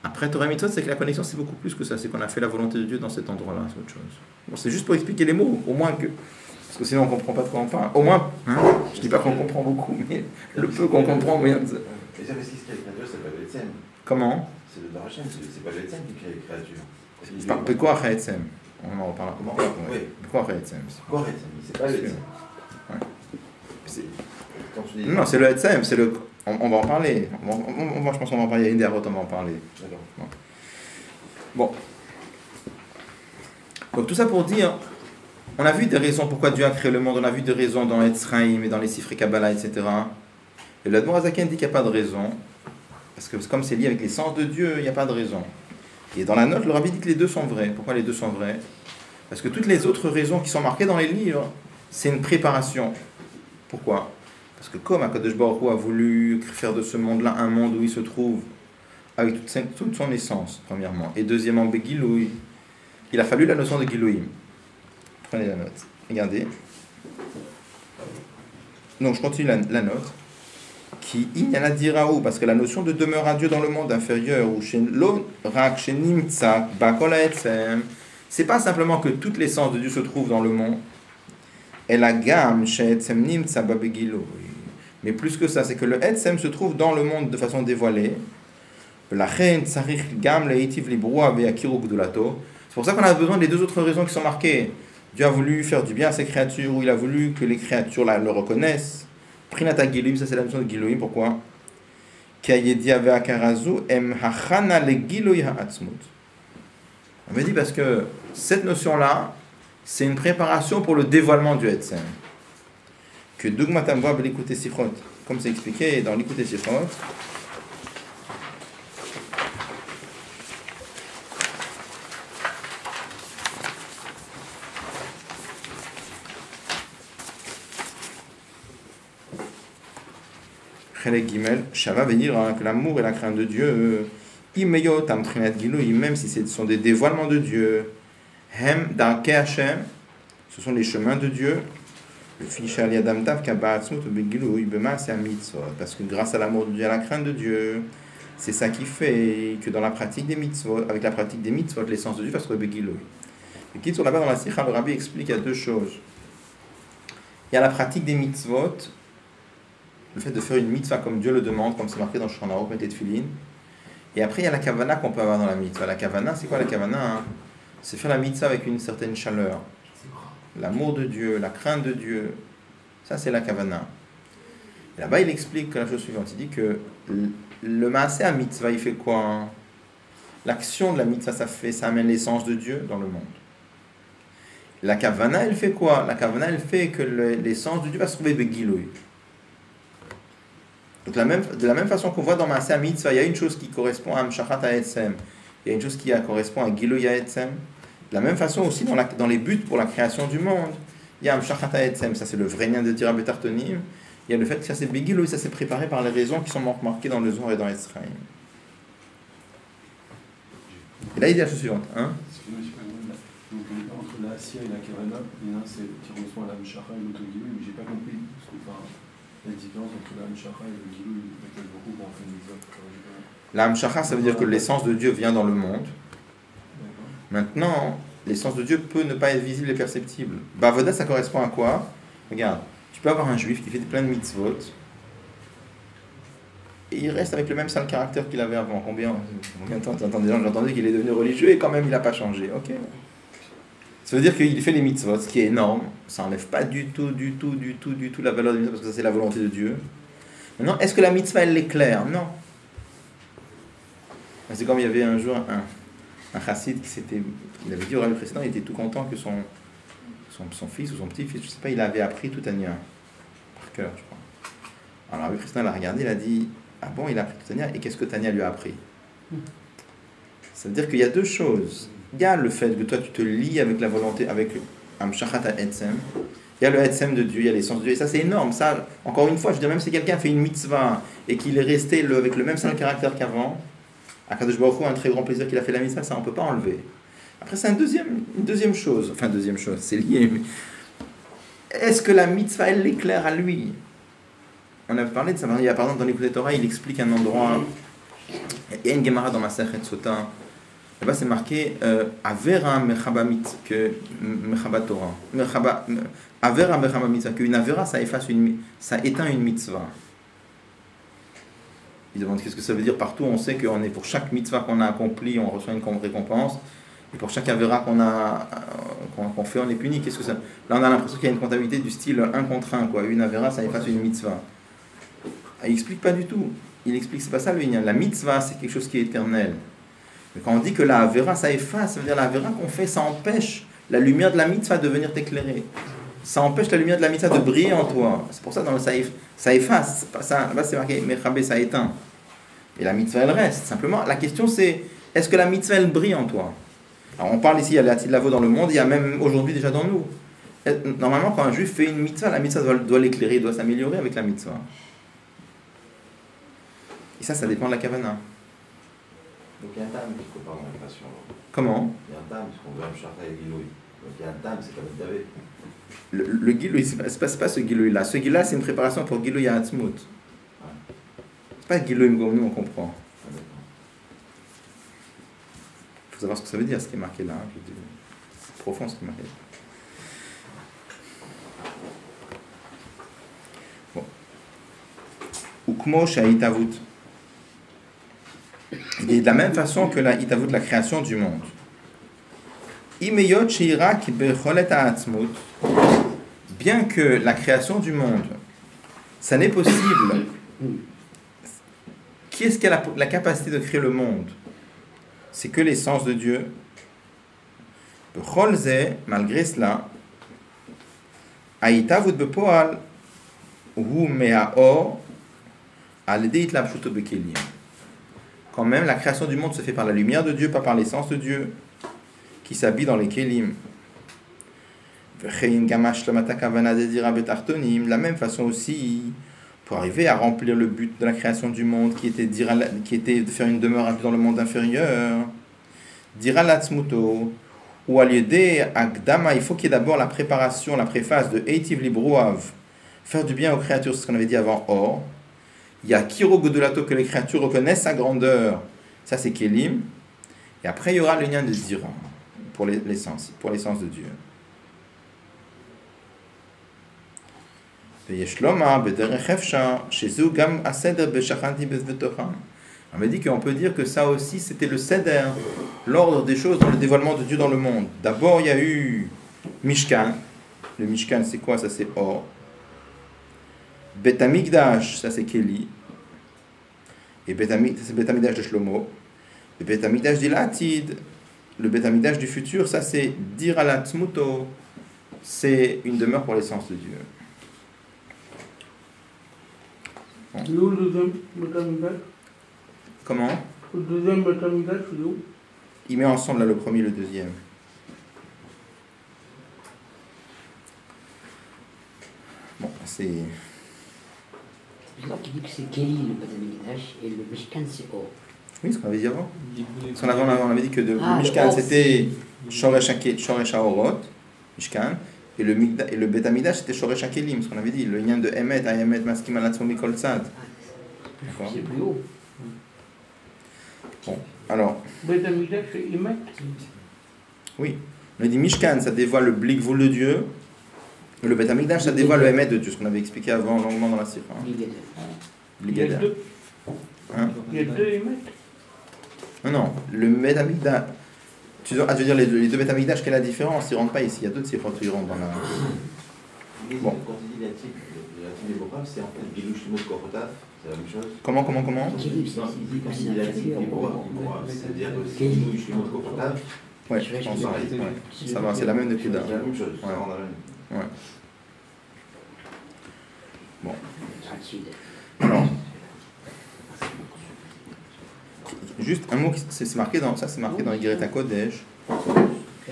Après Torah et Mitzvot, c'est que la connexion c'est beaucoup plus que ça, c'est qu'on a fait la volonté de Dieu dans cet endroit-là, c'est autre chose. Bon, c'est juste pour expliquer les mots, au moins que... Parce que sinon on ne comprend pas de quoi on parle. Au moins, hein, je ne dis pas qu'on comprend beaucoup, mais le peu qu'on comprend, oui. Et ça, parce que ce qui est créature, c'est pas le Etzem. Comment? C'est le Darachem, c'est pas le Etzem qui crée les créatures. C'est quoi Etzem? On en reparlera comment? Oui. Pourquoi Etzem? Quoi Etzem? C'est pas le Etzem. Ouais. Non, c'est le Etzem, c'est le... On va en parler. Je pense qu'on va en parler. Il y a une des routes, on va en parler. D'accord. Bon. Donc tout ça pour dire, on a vu des raisons pourquoi Dieu a créé le monde, on a vu des raisons dans Etzraïm et dans les Sifri Kabbalah, etc. Et l'Admor Azaken dit qu'il n'y a pas de raison, parce que comme c'est lié avec l'essence de Dieu, il n'y a pas de raison. Et dans la note, le Rabbi dit que les deux sont vrais. Pourquoi les deux sont vrais? Parce que toutes les autres raisons qui sont marquées dans les livres, c'est une préparation. Pourquoi? Parce que comme Akadosh Baruch Hu a voulu faire de ce monde-là un monde où il se trouve avec toute son essence, premièrement, et deuxièmement, Begiloui, il a fallu la notion de Gilouim. Prenez la note. Regardez. Donc, je continue la note. Qui diraou, parce que la notion de demeure à Dieu dans le monde inférieur, ou chez l'Orak, chez Nimtsa, Bakola Etzem, c'est pas simplement que toute l'essence de Dieu se trouve dans le monde, et la gamme chez Etzem Nimtsa Babegilo. Mais plus que ça, c'est que le Etzem se trouve dans le monde de façon dévoilée. La reine Tsarich Gam Leitiv Libroa Beakiru Gdulato. C'est pour ça qu'on a besoin des deux autres raisons qui sont marquées. Dieu a voulu faire du bien à ses créatures, ou il a voulu que les créatures le reconnaissent. Prinata Giluim, ça c'est la notion de Giluim, pourquoi? On me dit parce que cette notion-là, c'est une préparation pour le dévoilement du Etzem. Que Dugmatam va l'écouter Sifrot, comme c'est expliqué dans l'écouter Sifrot. Gimel, Shava veut dire que l'amour et la crainte de Dieu, même si ce sont des dévoilements de Dieu, Hem Darke Hashem, ce sont les chemins de Dieu, parce que grâce à l'amour de Dieu et à la crainte de Dieu, c'est ça qui fait que dans la pratique des mitzvot, avec la pratique des mitzvot, l'essence de Dieu va se trouver Begilui. Et qui sont là-bas dans la Sikha, le Rabbi explique qu'il y a deux choses. Il y a la pratique des mitzvot, le fait de faire une mitzvah comme Dieu le demande, comme c'est marqué dans Shulchan Aruch, mettez Tefillin. Et après, il y a la kavana qu'on peut avoir dans la mitzvah. La kavana, c'est quoi la kavana? C'est faire la mitzvah avec une certaine chaleur. L'amour de Dieu, la crainte de Dieu, ça c'est la kavana. Et là-bas, il explique la chose suivante. Il dit que le maaseh à mitzvah, il fait quoi? L'action de la mitzvah, ça amène l'essence de Dieu dans le monde. La kavana, elle fait quoi? La kavana, elle fait que l'essence de Dieu va se trouver begilui. Donc de la même façon qu'on voit dans Maaseh Mitzvah, il y a une chose qui correspond à Amshachat Ha'etzem, il y a une chose qui correspond à Gilui Ha'etzem. De la même façon aussi dans les buts pour la création du monde, il y a Amshachat Ha'etzem, ça c'est le vrai lien de Dira Betartonim. Il y a le fait que ça c'est Begilui, ça c'est préparé par les raisons qui sont marquées dans le Zohar et dans Etzraïm. Et là il dit la chose suivante. Excusez-moi, donc entre la Assia et la Kavana, il y en a un c'est qui correspond à l'Amshachat et l'Autogilui, mais j'ai pas compris la différence entre l'Amshachat et le Gilui, beaucoup en fait des autres. L'Amshachat, ça veut dire que l'essence de Dieu vient dans le monde. Maintenant, l'essence de Dieu peut ne pas être visible et perceptible. Bavoda, ça correspond à quoi? Regarde, tu peux avoir un juif qui fait plein de mitzvot, et il reste avec le même sale caractère qu'il avait avant. Combien de temps j'ai entendu qu'il est devenu religieux et quand même il n'a pas changé. Ok. Ça veut dire qu'il fait les mitzvot, ce qui est énorme. Ça n'enlève pas du tout la valeur de mitzvot, parce que ça c'est la volonté de Dieu. Maintenant, est-ce que la mitzvah elle est claire? Non. C'est comme il y avait un jour un chassid il avait dit au rabbi précédent, il était tout content que son fils ou son petit-fils, je ne sais pas, il avait appris tout Tania, par cœur, je crois. Alors le rabbi précédent l'a regardé, il a dit, ah bon, il a appris tout Tania, et qu'est-ce que Tania lui a appris? Ça veut dire qu'il y a deux choses. Il y a le fait que toi tu te lies avec la volonté, avec Amshachat Ha'etzem. Il y a le Etzem de Dieu, il y a l'essence de Dieu. Et ça c'est énorme. Ça, encore une fois, je veux dire, même si quelqu'un fait une mitzvah et qu'il est resté avec le même sale caractère qu'avant, Akadosh Baruch Hu a un très grand plaisir qu'il a fait la mitzvah, ça on ne peut pas enlever. Après, c'est une deuxième chose. Enfin, deuxième chose, c'est lié. Mais est-ce que la mitzvah, elle l'éclaire à lui? On a parlé de ça. Il y a, par exemple, dans l'Écoute Torah, il explique un endroit. Il y a une Gemara dans Masechet Sota. Là-bas, c'est marqué Avera Mechaba Torah. Avera Mechaba Mitzvah. Qu'une Avera, ça éteint une mitzvah. Il demande qu'est-ce que ça veut dire partout. On sait qu'on est pour chaque mitzvah qu'on a accompli, on reçoit une récompense. Et pour chaque Avera qu'on fait, on est puni. Qu'est-ce que ça... Là, on a l'impression qu'il y a une comptabilité du style 1 contre 1. Quoi. Une Avera, ça efface une mitzvah. Il explique pas du tout. Il explique, c'est pas ça le lien. La mitzvah, c'est quelque chose qui est éternel. Mais quand on dit que la Avera, ça efface, ça veut dire la Avera qu'on fait, ça empêche la lumière de la mitzvah de venir t'éclairer. Ça empêche la lumière de la mitzvah de briller en toi. C'est pour ça dans le ça efface. Là, c'est marqué Mechabé, ça éteint. Et la mitzvah, elle reste. Simplement, la question c'est, est-ce que la mitzvah, elle brille en toi? Alors on parle ici, il y a l'Atid Lavo dans le monde, il y a même aujourd'hui déjà dans nous. Normalement, quand un juif fait une mitzvah, la mitzvah doit l'éclairer, doit s'améliorer avec la mitzvah. Et ça dépend de la kavana. Donc il y a un tam qui compare dans la création. Comment? Il y a un tam, parce qu'on veut un chata et Giloui. Donc il y a un tam, c'est comme David. Le Giloui, c'est pas ce Giloui-là. Ce Giloui-là, c'est une préparation pour Giloui Ha'atzmut. C'est pas Giloui comme nous, on comprend. Il faut savoir ce que ça veut dire, ce qui est marqué là. C'est profond ce qui est marqué. Bon. Ukmo Sha'itavut. Et de la même façon que la Itavut, la création du monde. Imeyot Sheira ki becholet ha'atzmut. Bien que la création du monde, ça n'est possible. Qui est-ce qui a la capacité de créer le monde? C'est que l'essence de Dieu. Bechol ze, malgré cela, Ha'itavut bepoal hu me'aor al-yedei itlabshuto bekelim. Quand même, la création du monde se fait par la lumière de Dieu, pas par l'essence de Dieu, qui s'habille dans les kélim. De la même façon aussi, pour arriver à remplir le but de la création du monde, qui était de faire une demeure dans le monde inférieur, dira l'atzmuto, ou à l'idée agdama, il faut qu'il y ait d'abord la préparation, la préface de Eitiv Libruav, faire du bien aux créatures, c'est ce qu'on avait dit avant, or. Il y a Kiro Godolato, que les créatures reconnaissent sa grandeur. Ça, c'est Kélim. Et après, il y aura le lien de Zira, pour l'essence de Dieu. On m'a dit qu'on peut dire que ça aussi, c'était le Seder, l'ordre des choses dans le dévoilement de Dieu dans le monde. D'abord, il y a eu Mishkan. Le Mishkan, c'est quoi? Ça, c'est Or. Bet Hamikdash, ça c'est Kéli. Et c'est Bet Hamikdash de Shlomo. Et Bet Hamikdash d'Ilatid, le Bet Hamikdash du futur, ça c'est Dir Alatzmuto. C'est une demeure pour l'essence de Dieu. Bon. Le deuxième Bet Hamikdash. Comment? Le deuxième Bet Hamikdash, c'est où? Il met ensemble là le premier et le deuxième. Bon, c'est... C'est là qui dit que c'est Kéli le Beth Amikdash et le Mishkan c'est Or. Oui, ce qu'on avait dit avant. Parce qu'on avait dit que le Mishkan c'était Shoresh Haorot, Mishkan, et le Beth Amikdash c'était Shoresh Hakelim, ce qu'on avait dit, le lien de Emet, Ayemet, Maskim Alatzmo Mikol Tzad. D'accord. C'est plus haut. Bon, alors. Bet Amikdash c'est Emet. Oui, on a dit Mishkan, ça dévoile le Blikvul de Dieu. Le Bet Hamikdash, ça dévoile le Emet de Dieu, ce qu'on avait expliqué avant longuement dans la Sira. Bligader. Hein? Il y a deux Emet. Non, le Bet Hamikdash. Tu veux dire les deux Bet Hamikdash, quelle est la différence? Ils ne rentrent pas ici, il y a d'autres Sifot qui rentrent dans la. Bon. Quand tu dis la type des Borav, c'est en fait Gilou Shimot Korotaf, c'est la même chose. Comment? Non, il dit quand il dit la type des Borav, c'est-à-dire que Gilou Shimot Korotaf. Ouais, je pense pareil. Ouais. Ça va, c'est la même de Kuda. C'est la même chose, ça ouais. rend la même. Ouais. Bon. Alors, juste un mot, c'est marqué dans ça, c'est marqué dans Yigret HaKodesh,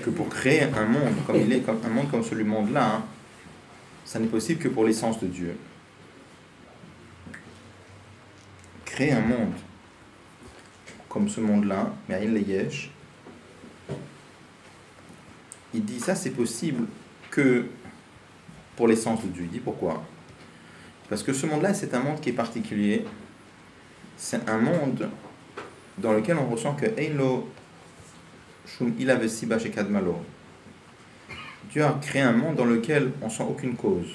que pour créer un monde comme il est, comme un monde comme celui monde-là, hein, ça n'est possible que pour l'essence de Dieu. Créer un monde comme ce monde-là, mais Aïn le Yesh. Il dit ça c'est possible que pour l'essence de Dieu. Il dit pourquoi? Parce que ce monde-là, c'est un monde qui est particulier. C'est un monde dans lequel on ressent que Eilo Shum Ilavesiba Shekadmalo. Dieu a créé un monde dans lequel on sent aucune cause.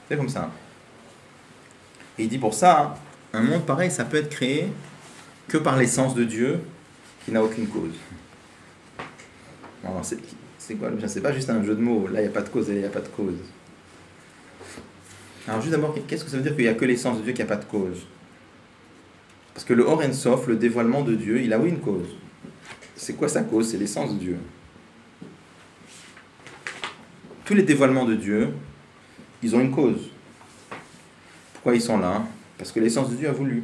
C'est comme ça. Et il dit pour ça, un monde pareil, ça peut être créé que par l'essence de Dieu qui n'a aucune cause. Alors, c'est quoi? C'est pas juste un jeu de mots. Là, il n'y a pas de cause et là, il n'y a pas de cause. Alors, juste d'abord, qu'est-ce que ça veut dire qu'il n'y a que l'essence de Dieu qui n'a pas de cause? Parce que le Or En Sof, le dévoilement de Dieu, il a oui une cause. C'est quoi sa cause? C'est l'essence de Dieu. Tous les dévoilements de Dieu, ils ont une cause. Pourquoi ils sont là? Parce que l'essence de Dieu a voulu.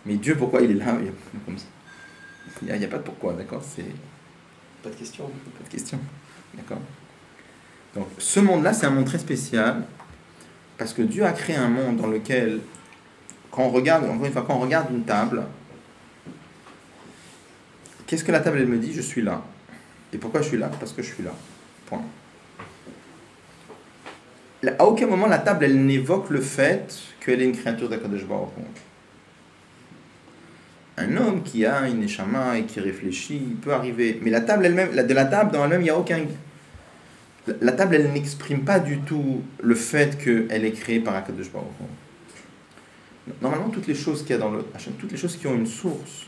Mais Dieu, pourquoi il est là? Il n'y a pas de pourquoi, d'accord? Pas de question. Pas de question, d'accord? Donc, ce monde-là, c'est un monde très spécial, parce que Dieu a créé un monde dans lequel, quand on regarde, encore une fois, quand on regarde une table, qu'est-ce que la table, elle me dit? Je suis là. Et pourquoi je suis là? Parce que je suis là. Point. À aucun moment, la table, elle n'évoque le fait qu'elle est une créature d'Akadosh Baruch Hu. Un homme qui a une neshama et qui réfléchit, il peut arriver. Mais la table elle-même, de la table dans elle-même, il n'y a aucun... La table, elle n'exprime pas du tout le fait qu'elle est créée par Akadosh Baruch Hu. Normalement, toutes les choses qu'il y a dans toutes les choses qui ont une source,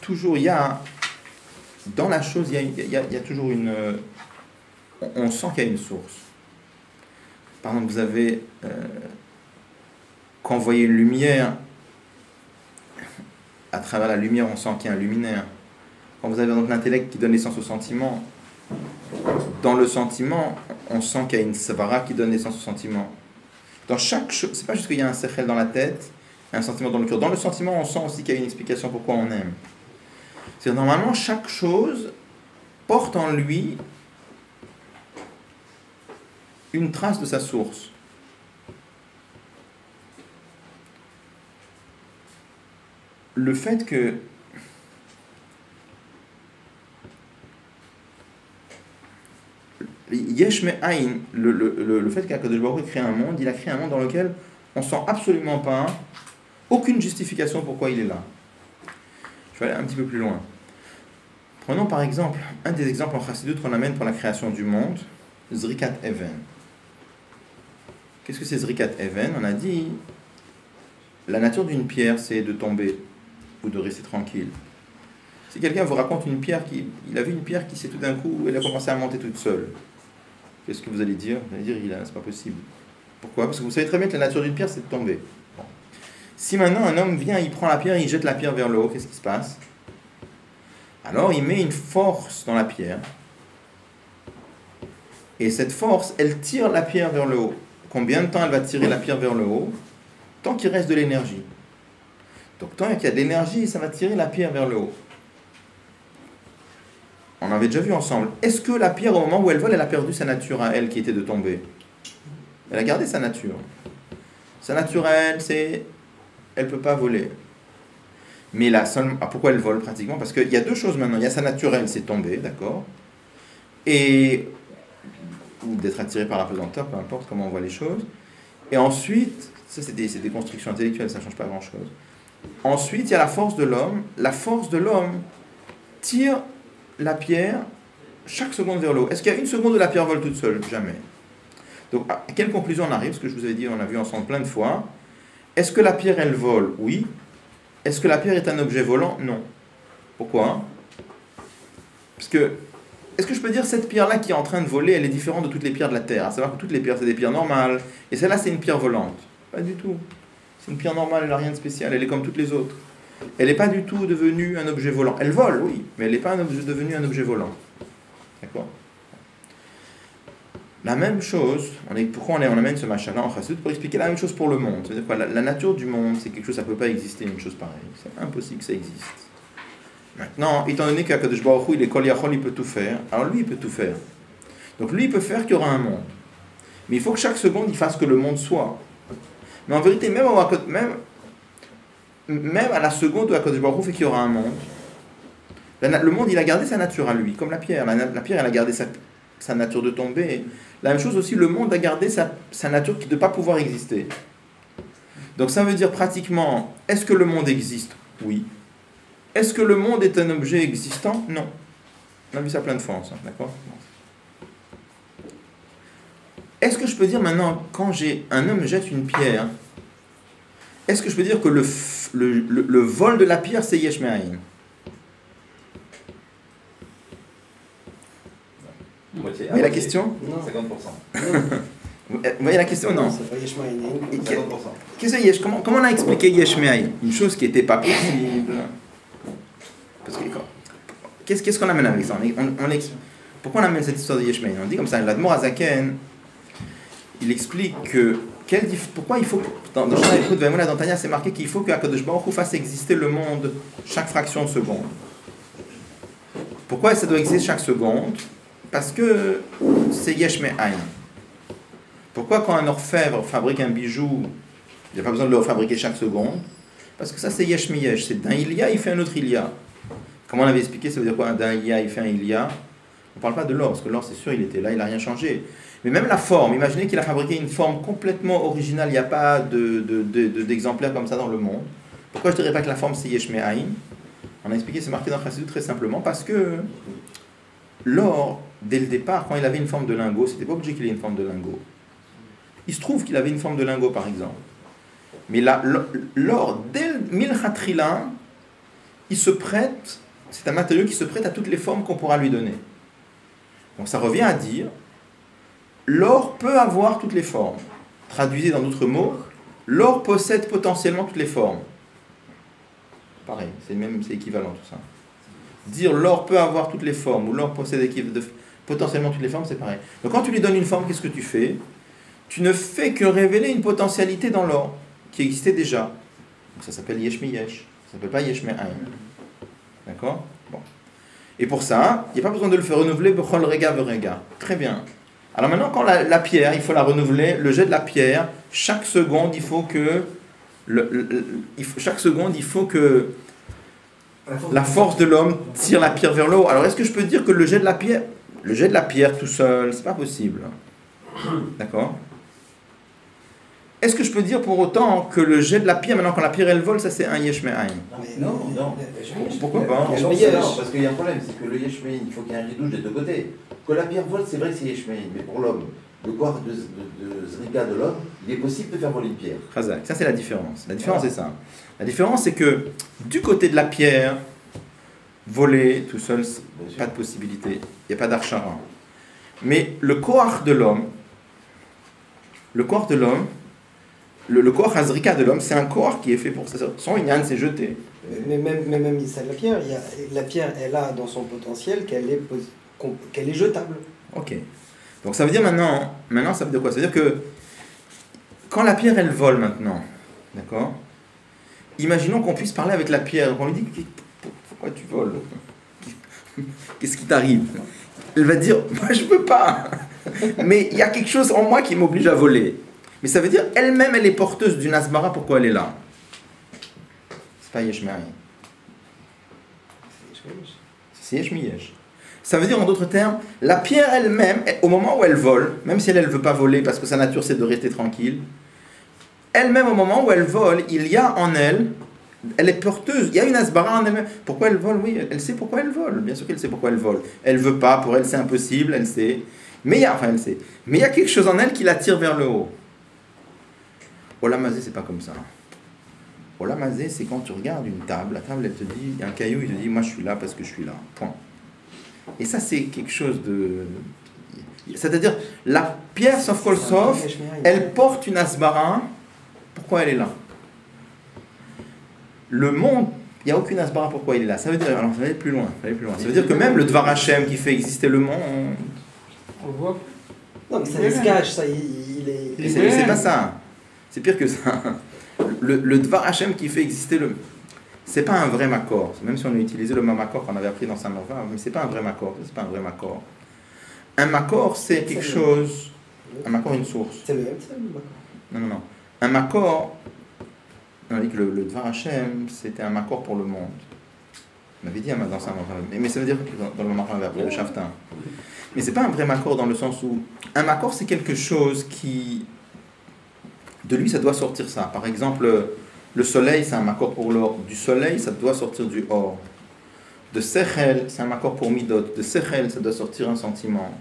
toujours il y a... Dans la chose, il y a toujours une... On sent qu'il y a une source. Par exemple, vous avez... quand vous voyez une lumière... À travers la lumière, on sent qu'il y a un luminaire. Quand vous avez donc l'intellect qui donne naissance au sentiment, dans le sentiment, on sent qu'il y a une savara qui donne naissance au sentiment. Dans chaque chose, c'est pas juste qu'il y a un sechel dans la tête, un sentiment dans le cœur. Dans le sentiment, on sent aussi qu'il y a une explication pourquoi on aime. C'est-à-dire, normalement, chaque chose porte en lui une trace de sa source. Le fait que Yesh Me'ain, le fait qu'Akadosh Baruch Hu crée un monde, il a créé un monde dans lequel on sent absolument pas aucune justification pourquoi il est là. Je vais aller un petit peu plus loin. Prenons par exemple un des exemples en Chassidut qu'on amène pour la création du monde, Zrikat Even. Qu'est-ce que c'est Zrikat Even? On a dit la nature d'une pierre, c'est de tomber ou de rester tranquille. Si quelqu'un vous raconte une pierre il a vu une pierre qui s'est tout d'un coup, elle a commencé à monter toute seule. Qu'est-ce que vous allez dire? Vous allez dire, c'est pas possible. Pourquoi? Parce que vous savez très bien que la nature d'une pierre, c'est de tomber. Bon. Si maintenant un homme vient, il prend la pierre, il jette la pierre vers le haut, qu'est-ce qui se passe? Alors il met une force dans la pierre. Et cette force, elle tire la pierre vers le haut. Combien de temps elle va tirer la pierre vers le haut? Tant qu'il reste de l'énergie. Donc tant qu'il y a de l'énergie, ça va tirer la pierre vers le haut. On avait déjà vu ensemble. Est-ce que la pierre, au moment où elle vole, elle a perdu sa nature à elle qui était de tomber? Elle a gardé sa nature. Sa nature à elle, c'est... Elle ne peut pas voler. Mais là, pourquoi elle vole pratiquement? Parce qu'il y a deux choses maintenant. Il y a sa nature, elle, c'est tomber, d'accord? Et... ou d'être attiré par un pesanteur, peu importe comment on voit les choses. Et ensuite, ça c'est des constructions intellectuelles, ça ne change pas grand-chose. Ensuite, il y a la force de l'homme. La force de l'homme tire la pierre chaque seconde vers le haut. Est-ce qu'il y a une seconde où la pierre vole toute seule? Jamais. Donc, à quelle conclusion on arrive? Parce que je vous avais dit, on a vu ensemble plein de fois. Est-ce que la pierre, elle vole? Oui. Est-ce que la pierre est un objet volant? Non. Pourquoi? Parce que, est-ce que je peux dire, cette pierre-là qui est en train de voler, elle est différente de toutes les pierres de la Terre? À savoir que toutes les pierres, c'est des pierres normales. Et celle-là, c'est une pierre volante. Pas du tout. C'est une pierre normale, elle n'a rien de spécial. Elle est comme toutes les autres. Elle n'est pas du tout devenue un objet volant. Elle vole, oui, mais elle n'est pas devenue un objet volant. D'accord? La même chose, pourquoi on amène ce machin-là en chassidut? Pour expliquer la même chose pour le monde. C'est-à-dire quoi? La nature du monde, c'est quelque chose, ça ne peut pas exister, une chose pareille. C'est impossible que ça existe. Maintenant, étant donné qu'Akadosh Baruch Hu, il est Kol Yachol, il peut tout faire, alors lui, il peut tout faire. Donc lui, il peut faire qu'il y aura un monde. Mais il faut que chaque seconde, il fasse que le monde soit. Mais en vérité, même à la seconde où Akadosh Baruch Hu fait qu'il y aura un monde, le monde, il a gardé sa nature à lui, comme la pierre. La pierre, elle a gardé sa nature de tomber. La même chose aussi, le monde a gardé sa nature de ne pas pouvoir exister. Donc ça veut dire pratiquement, est-ce que le monde existe? Oui. Est-ce que le monde est un objet existant? Non. On a vu ça plein de fois ensemble, d'accord? Est-ce que je peux dire maintenant, quand un homme jette une pierre, est-ce que je peux dire que le vol de la pierre, c'est Yesh Me'ayin? Vous voyez la question? Non. 50%. Vous voyez la question? Non. C'est pas Yesh Me'ayin. 50%. Qu'est-ce que Yesh? Comment on a expliqué Yesh Me'ayin? Une chose qui n'était pas possible. Parce que, qu'est-ce qu'on amène avec ça? Pourquoi on amène cette histoire de Yesh Me'ayin? On dit comme ça, l'Admor Azaken, il explique que pourquoi il faut, dans Shana Yichud Vayamuna dans Tanya, c'est marqué qu'il faut que Akadosh Baruch Hu fasse exister le monde chaque fraction de seconde. Pourquoi ça doit exister chaque seconde? Parce que c'est Yesh Me'ayin. Pourquoi quand un orfèvre fabrique un bijou, il n'y a pas besoin de le fabriquer chaque seconde? Parce que ça c'est Yesh Miyesh, c'est d'un Ilia, il fait un autre Ilia. Comme on avait expliqué, ça veut dire quoi? D'un Ilia, il fait un Ilia. On ne parle pas de l'or, parce que l'or c'est sûr, il était là, il n'a rien changé. Mais même la forme, imaginez qu'il a fabriqué une forme complètement originale, il n'y a pas d'exemplaire comme ça dans le monde. Pourquoi je ne dirais pas que la forme c'est Yesh Me'ayin? On a expliqué, c'est marqué dans Chassidut très simplement, parce que l'or, dès le départ, quand il avait une forme de lingot, c'était pas obligé qu'il ait une forme de lingot. Il se trouve qu'il avait une forme de lingot, par exemple. Mais l'or, dès le Milchatrila, il se prête, c'est un matériau qui se prête à toutes les formes qu'on pourra lui donner. Donc ça revient à dire, l'or peut avoir toutes les formes. Traduisez dans d'autres mots, l'or possède potentiellement toutes les formes. Pareil, c'est équivalent tout ça. Dire l'or peut avoir toutes les formes ou l'or possède potentiellement toutes les formes, c'est pareil. Donc quand tu lui donnes une forme, qu'est-ce que tu fais? Tu ne fais que révéler une potentialité dans l'or qui existait déjà. Donc ça s'appelle Yesh Miyesh. Ça ne s'appelle pas Yesh Me'ayin. D'accord? Bon. Et pour ça, il n'y a pas besoin de le faire renouveler Bechol Rega Verega. Très bien. Alors maintenant, quand la pierre, il faut la renouveler, le jet de la pierre, chaque seconde, il faut que la force de l'homme tire la pierre vers le haut. Alors est-ce que je peux dire que le jet de la pierre tout seul, c'est pas possible? D'accord? Est-ce que je peux dire pour autant que le jet de la pierre, maintenant quand la pierre elle vole, ça c'est un Yesh Me'ayin? Non. Pourquoi pas? Non, parce qu'il y a un problème, c'est que le Yesh Me'ayin, il faut qu'il y ait un ridouche des deux côtés. Que la pierre vole, c'est vrai que c'est Yesh Me'ayin, mais pour l'homme, le corps de Zrika de l'homme, il est possible de faire voler une pierre. Chazak, ça c'est la différence. La différence c'est ça. La différence c'est que du côté de la pierre, voler tout seul, pas de possibilité. Il n'y a pas d'archara. Mais le corps de l'homme, le corps Hazrika de l'homme, c'est un corps qui est fait pour ça. Son Inyan, c'est jeté. Mais même ça, la pierre, elle a dans son potentiel qu'elle est jetable. Ok. Donc ça veut dire maintenant ça veut dire quoi? Ça veut dire que quand la pierre elle vole maintenant, d'accord? Imaginons qu'on puisse parler avec la pierre. On lui dit pourquoi tu voles? Qu'est-ce qui t'arrive? Elle va dire moi je peux pas. Mais il y a quelque chose en moi qui m'oblige à voler. Mais ça veut dire elle-même elle est porteuse d'une asmara. Pourquoi elle est là? C'est pas Yesh Me'ayin. C'est Yesh Miyesh. Ça veut dire en d'autres termes, la pierre elle-même, au moment où elle vole, même si elle ne veut pas voler parce que sa nature c'est de rester tranquille, elle-même au moment où elle vole, il y a en elle, elle est porteuse, il y a une asbara en elle-même. Pourquoi elle vole? Oui, elle sait pourquoi elle vole, bien sûr qu'elle sait pourquoi elle vole. Elle ne veut pas, pour elle c'est impossible, elle sait. Mais il y a quelque chose en elle qui la tire vers le haut. Olamazé, c'est pas comme ça. Olamazé, c'est quand tu regardes une table, la table elle te dit, il y a un caillou, il te dit, moi je suis là parce que je suis là, point. Et ça, c'est quelque chose de... C'est-à-dire, la pierre, sauf kol sof, elle porte une asbara. Pourquoi elle est là? Le monde, il n'y a aucune asbara pourquoi il est là. Ça veut dire, alors ça va aller plus loin. Ça veut dire que même le Dvar Hashem qui fait exister le monde... On voit. Non, mais ça se cache, ça, il est... C'est pas ça. C'est pire que ça. Le Dvar Hashem qui fait exister le... C'est pas un vrai makor. Même si on a utilisé le même makor qu'on avait appris dans Saint-Marvin, mais c'est pas un vrai makor. C'est pas un vrai makor. Un makor, c'est quelque chose. Un makor, une source. C'est le Hetzal ou Makor? Non. Un makor, on a dit que le Dvar Hashem, c'était un makor pour le monde. On avait dit dans ça, mais ça veut dire dans le makor verbe, le shaftin. Mais c'est pas un vrai makor dans le sens où un makor, c'est quelque chose qui. De lui, ça doit sortir ça. Par exemple, le soleil, c'est un makor pour l'or. Du soleil, ça doit sortir du or. De sechel, c'est un makor pour midot. De sechel, ça doit sortir un sentiment.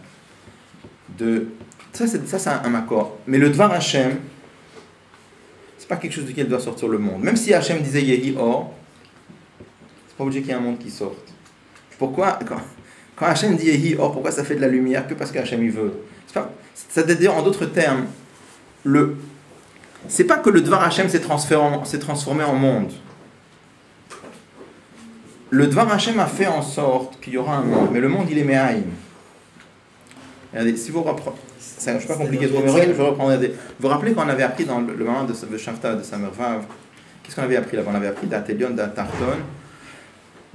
Ça, c'est un makor. Mais le Dvar Hashem, c'est pas quelque chose duquel doit sortir le monde. Même si Hashem disait Yehi or, c'est pas obligé qu'il y ait un monde qui sorte. Pourquoi quand Hashem dit Yehi or, pourquoi ça fait de la lumière que parce que Hashem il veut? Ça veut dire en d'autres termes, c'est pas que le Dvar Hashem s'est transformé en monde. Le Dvar Hashem a fait en sorte qu'il y aura un monde, mais le monde il est Me'aïn. Regardez, si vous reprenez, c'est pas compliqué de reprendre, je vais reprendre. Regardez. Vous vous rappelez qu'on avait appris dans le moment de Shavta, de Samervav, qu'est-ce qu'on avait appris là-bas? On avait appris d'Atelion, d'Atarton.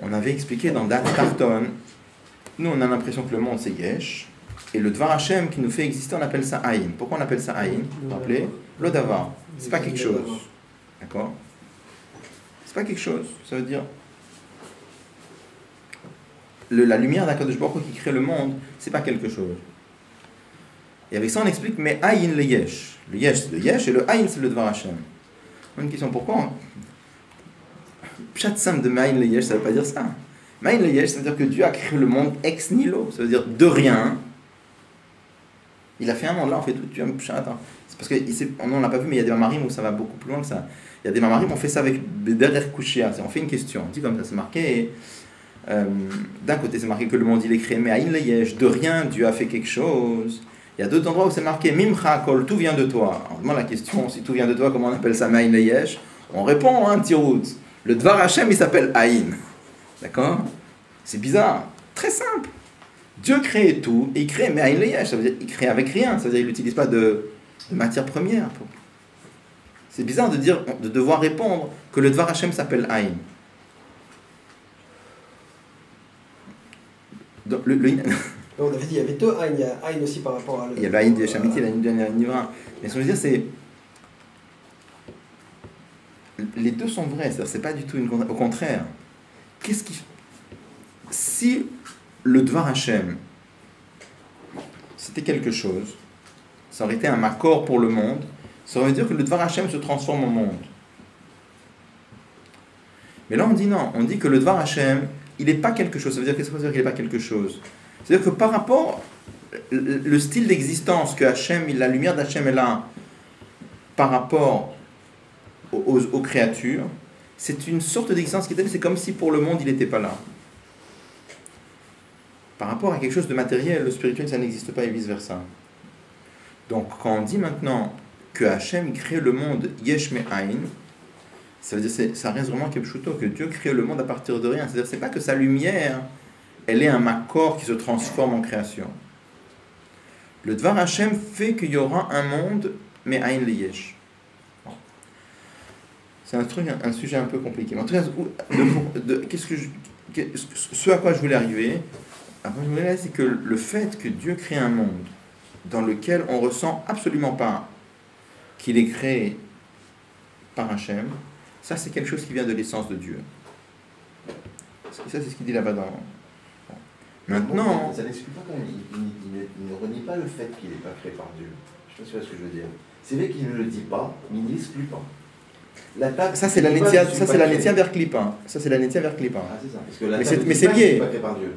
On avait expliqué dans d'Atarton, nous on a l'impression que le monde c'est Yesh, et le Dvar Hashem qui nous fait exister, on appelle ça Aïn. Pourquoi on appelle ça Aïn? Vous vous rappelez? L'Odavar. C'est pas quelque chose. D'accord? C'est pas quelque chose. Ça veut dire. La lumière d'Akadosh Baruch Hu qui crée le monde, c'est pas quelque chose. Et avec ça, on explique, mais Aïn le Yesh. Le Yesh, c'est le Yesh, et le Aïn, c'est le Dvar Hashem. Une question, pourquoi Pshat Sam de Ma'aïn le Yesh, ça veut pas dire ça. Ma'aïn le Yesh, ça veut dire que Dieu a créé le monde ex nihilo. Ça veut dire de rien. Il a fait un monde, là, on fait tout, tu as un Pshat. C'est parce que, on l'a pas vu, mais il y a des mamarim où ça va beaucoup plus loin que ça. Il y a des mamarim, on fait ça avec derrière Kushia. On fait une question, on dit comme ça, c'est marqué. D'un côté, c'est marqué que le monde il est créé, mais Aïn le Yesh, de rien, Dieu a fait quelque chose. Il y a d'autres endroits où c'est marqué Mimcha Kol, tout vient de toi. On demande la question, si tout vient de toi, comment on appelle ça Aïn le Yesh? On répond, hein, Tirout. Le Dvar Hashem, il s'appelle Aïn. D'accord? C'est bizarre. Très simple. Dieu crée tout, et il crée, mais Aïn le Yesh, ça veut dire qu'il crée avec rien. Ça veut dire qu'il n'utilise pas de matière première. C'est bizarre de devoir répondre que le Dvar Hashem s'appelle Aïn. Donc, on avait dit qu'il y avait deux Aïn, il y a Aïn aussi par rapport à... Il y a l'Aïn de Shamiti et l'Aïn de Nivra. Mais ce que je veux dire, c'est... Les deux sont vrais, c'est pas du tout une... Au contraire, si le Dvar Hashem, c'était quelque chose, ça aurait été un makor pour le monde, ça veut dire que le Dvar Hashem se transforme en monde. Mais là, on dit non, on dit que le Dvar Hashem, il n'est pas quelque chose. Ça veut dire qu'est-ce que ça veut dire qu'il n'est pas quelque chose? C'est-à-dire que par rapport le style d'existence que Hashem, la lumière d'Hashem est là, par rapport aux créatures, c'est une sorte d'existence qui est telle, c'est comme si pour le monde il n'était pas là. Par rapport à quelque chose de matériel, le spirituel ça n'existe pas et vice versa. Donc quand on dit maintenant que Hashem crée le monde Yesh Me'ain, ça veut dire ça reste vraiment Kepshuto, que Dieu crée le monde à partir de rien. C'est-à-dire c'est pas que sa lumière elle est un makor qui se transforme en création. Le Dvar Hashem fait qu'il y aura un monde, mais Aïn le Yesh. C'est un sujet un peu compliqué. Mais en tout cas, ce à quoi je voulais arriver, c'est que le fait que Dieu crée un monde dans lequel on ressent absolument pas qu'il est créé par Hashem, ça c'est quelque chose qui vient de l'essence de Dieu. Ça c'est ce qu'il dit là-bas dans... Maintenant... Ça n'exclut pas quand même, il ne renie pas le fait qu'il n'est pas créé par Dieu. Je ne sais pas ce que je veux dire. C'est vrai qu'il ne le dit pas, mais il n'exclut pas. Ça c'est la Netia vers Klippa. Ça c'est la Netia vers Klippa. Ah c'est ça. Parce que la mais c'est lié. Pas créé par Dieu.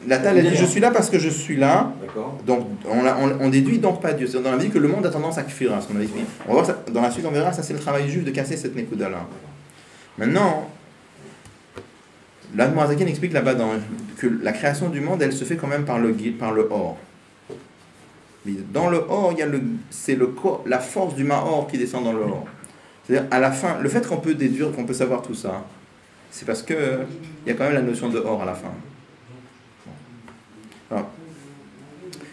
La Tal elle dit je suis là parce que je suis là. D'accord. Donc on déduit donc pas Dieu. C'est dans la vie que le monde a tendance à kfira, ce qu'on avait expliqué. On va voir ça, dans la suite on verra, ça c'est le travail juif de casser cette nekuda là. Maintenant, l'Admorazaken explique là-bas que la création du monde elle se fait quand même par le or. Mais dans le or, c'est la force du Mahor qui descend dans le or. C'est-à-dire, à la fin, le fait qu'on peut déduire, qu'on peut savoir tout ça, c'est parce qu'il y a quand même la notion de or à la fin. Alors,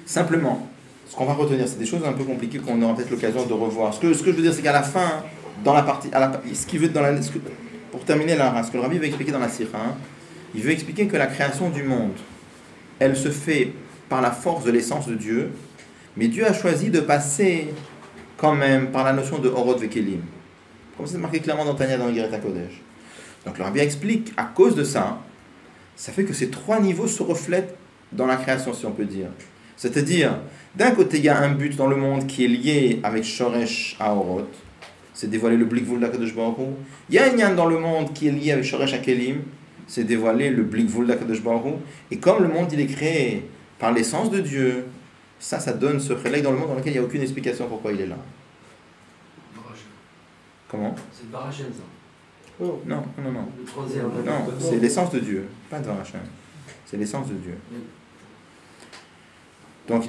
simplement, ce qu'on va retenir, c'est des choses un peu compliquées qu'on aura peut-être l'occasion de revoir. Ce que je veux dire, c'est qu'à la fin, dans la partie, ce qu'il veut pour terminer là, ce que le Rabbi veut expliquer dans la Sira, il veut expliquer que la création du monde, elle se fait par la force de l'essence de Dieu, mais Dieu a choisi de passer quand même par la notion de Orot Vekelim. Comme c'est marqué clairement dans Tanya dans le Geret Kodesh. Donc le Rabbi explique, à cause de ça, ça fait que ces trois niveaux se reflètent dans la création, si on peut dire. C'est-à-dire, d'un côté, il y a un but dans le monde qui est lié avec Shoresh à Orot, c'est dévoiler le Blikvul d'Akadosh Baruch Hu. Il y a un yan dans le monde qui est lié avec Shoresh à Kelim, c'est dévoiler le Blikvul d'Akadosh Baruch Hu. Et comme le monde il est créé par l'essence de Dieu, ça donne ce relais dans le monde dans lequel il n'y a aucune explication pourquoi il est là. Comment? C'est Barachem, ça. Oh. Non. Le troisième. Non, c'est l'essence de Dieu, pas de Hashem. C'est l'essence de Dieu. Donc,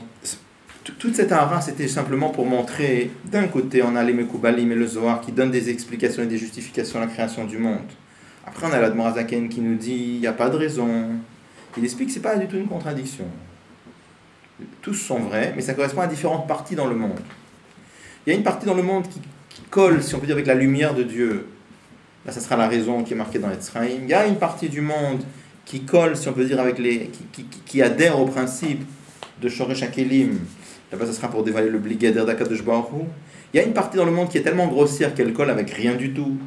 toute cette ara, c'était simplement pour montrer, d'un côté, on a les Mekoubalim et le Zohar qui donnent des explications et des justifications à la création du monde. Après, on a l'Admor Hazaken qui nous dit, il n'y a pas de raison. Il explique que ce n'est pas du tout une contradiction. Tous sont vrais, mais ça correspond à différentes parties dans le monde. Il y a une partie dans le monde qui colle, si on peut dire, avec la lumière de Dieu. Là, ça sera la raison qui est marquée dans Etzraïm. Il y a une partie du monde qui colle, si on peut dire, avec qui adhère au principe de Shoresh HaKelim. Là-bas, ça sera pour dévoiler le Bligader d'Akadosh Baruch Hu. Il y a une partie dans le monde qui est tellement grossière qu'elle colle avec rien du tout.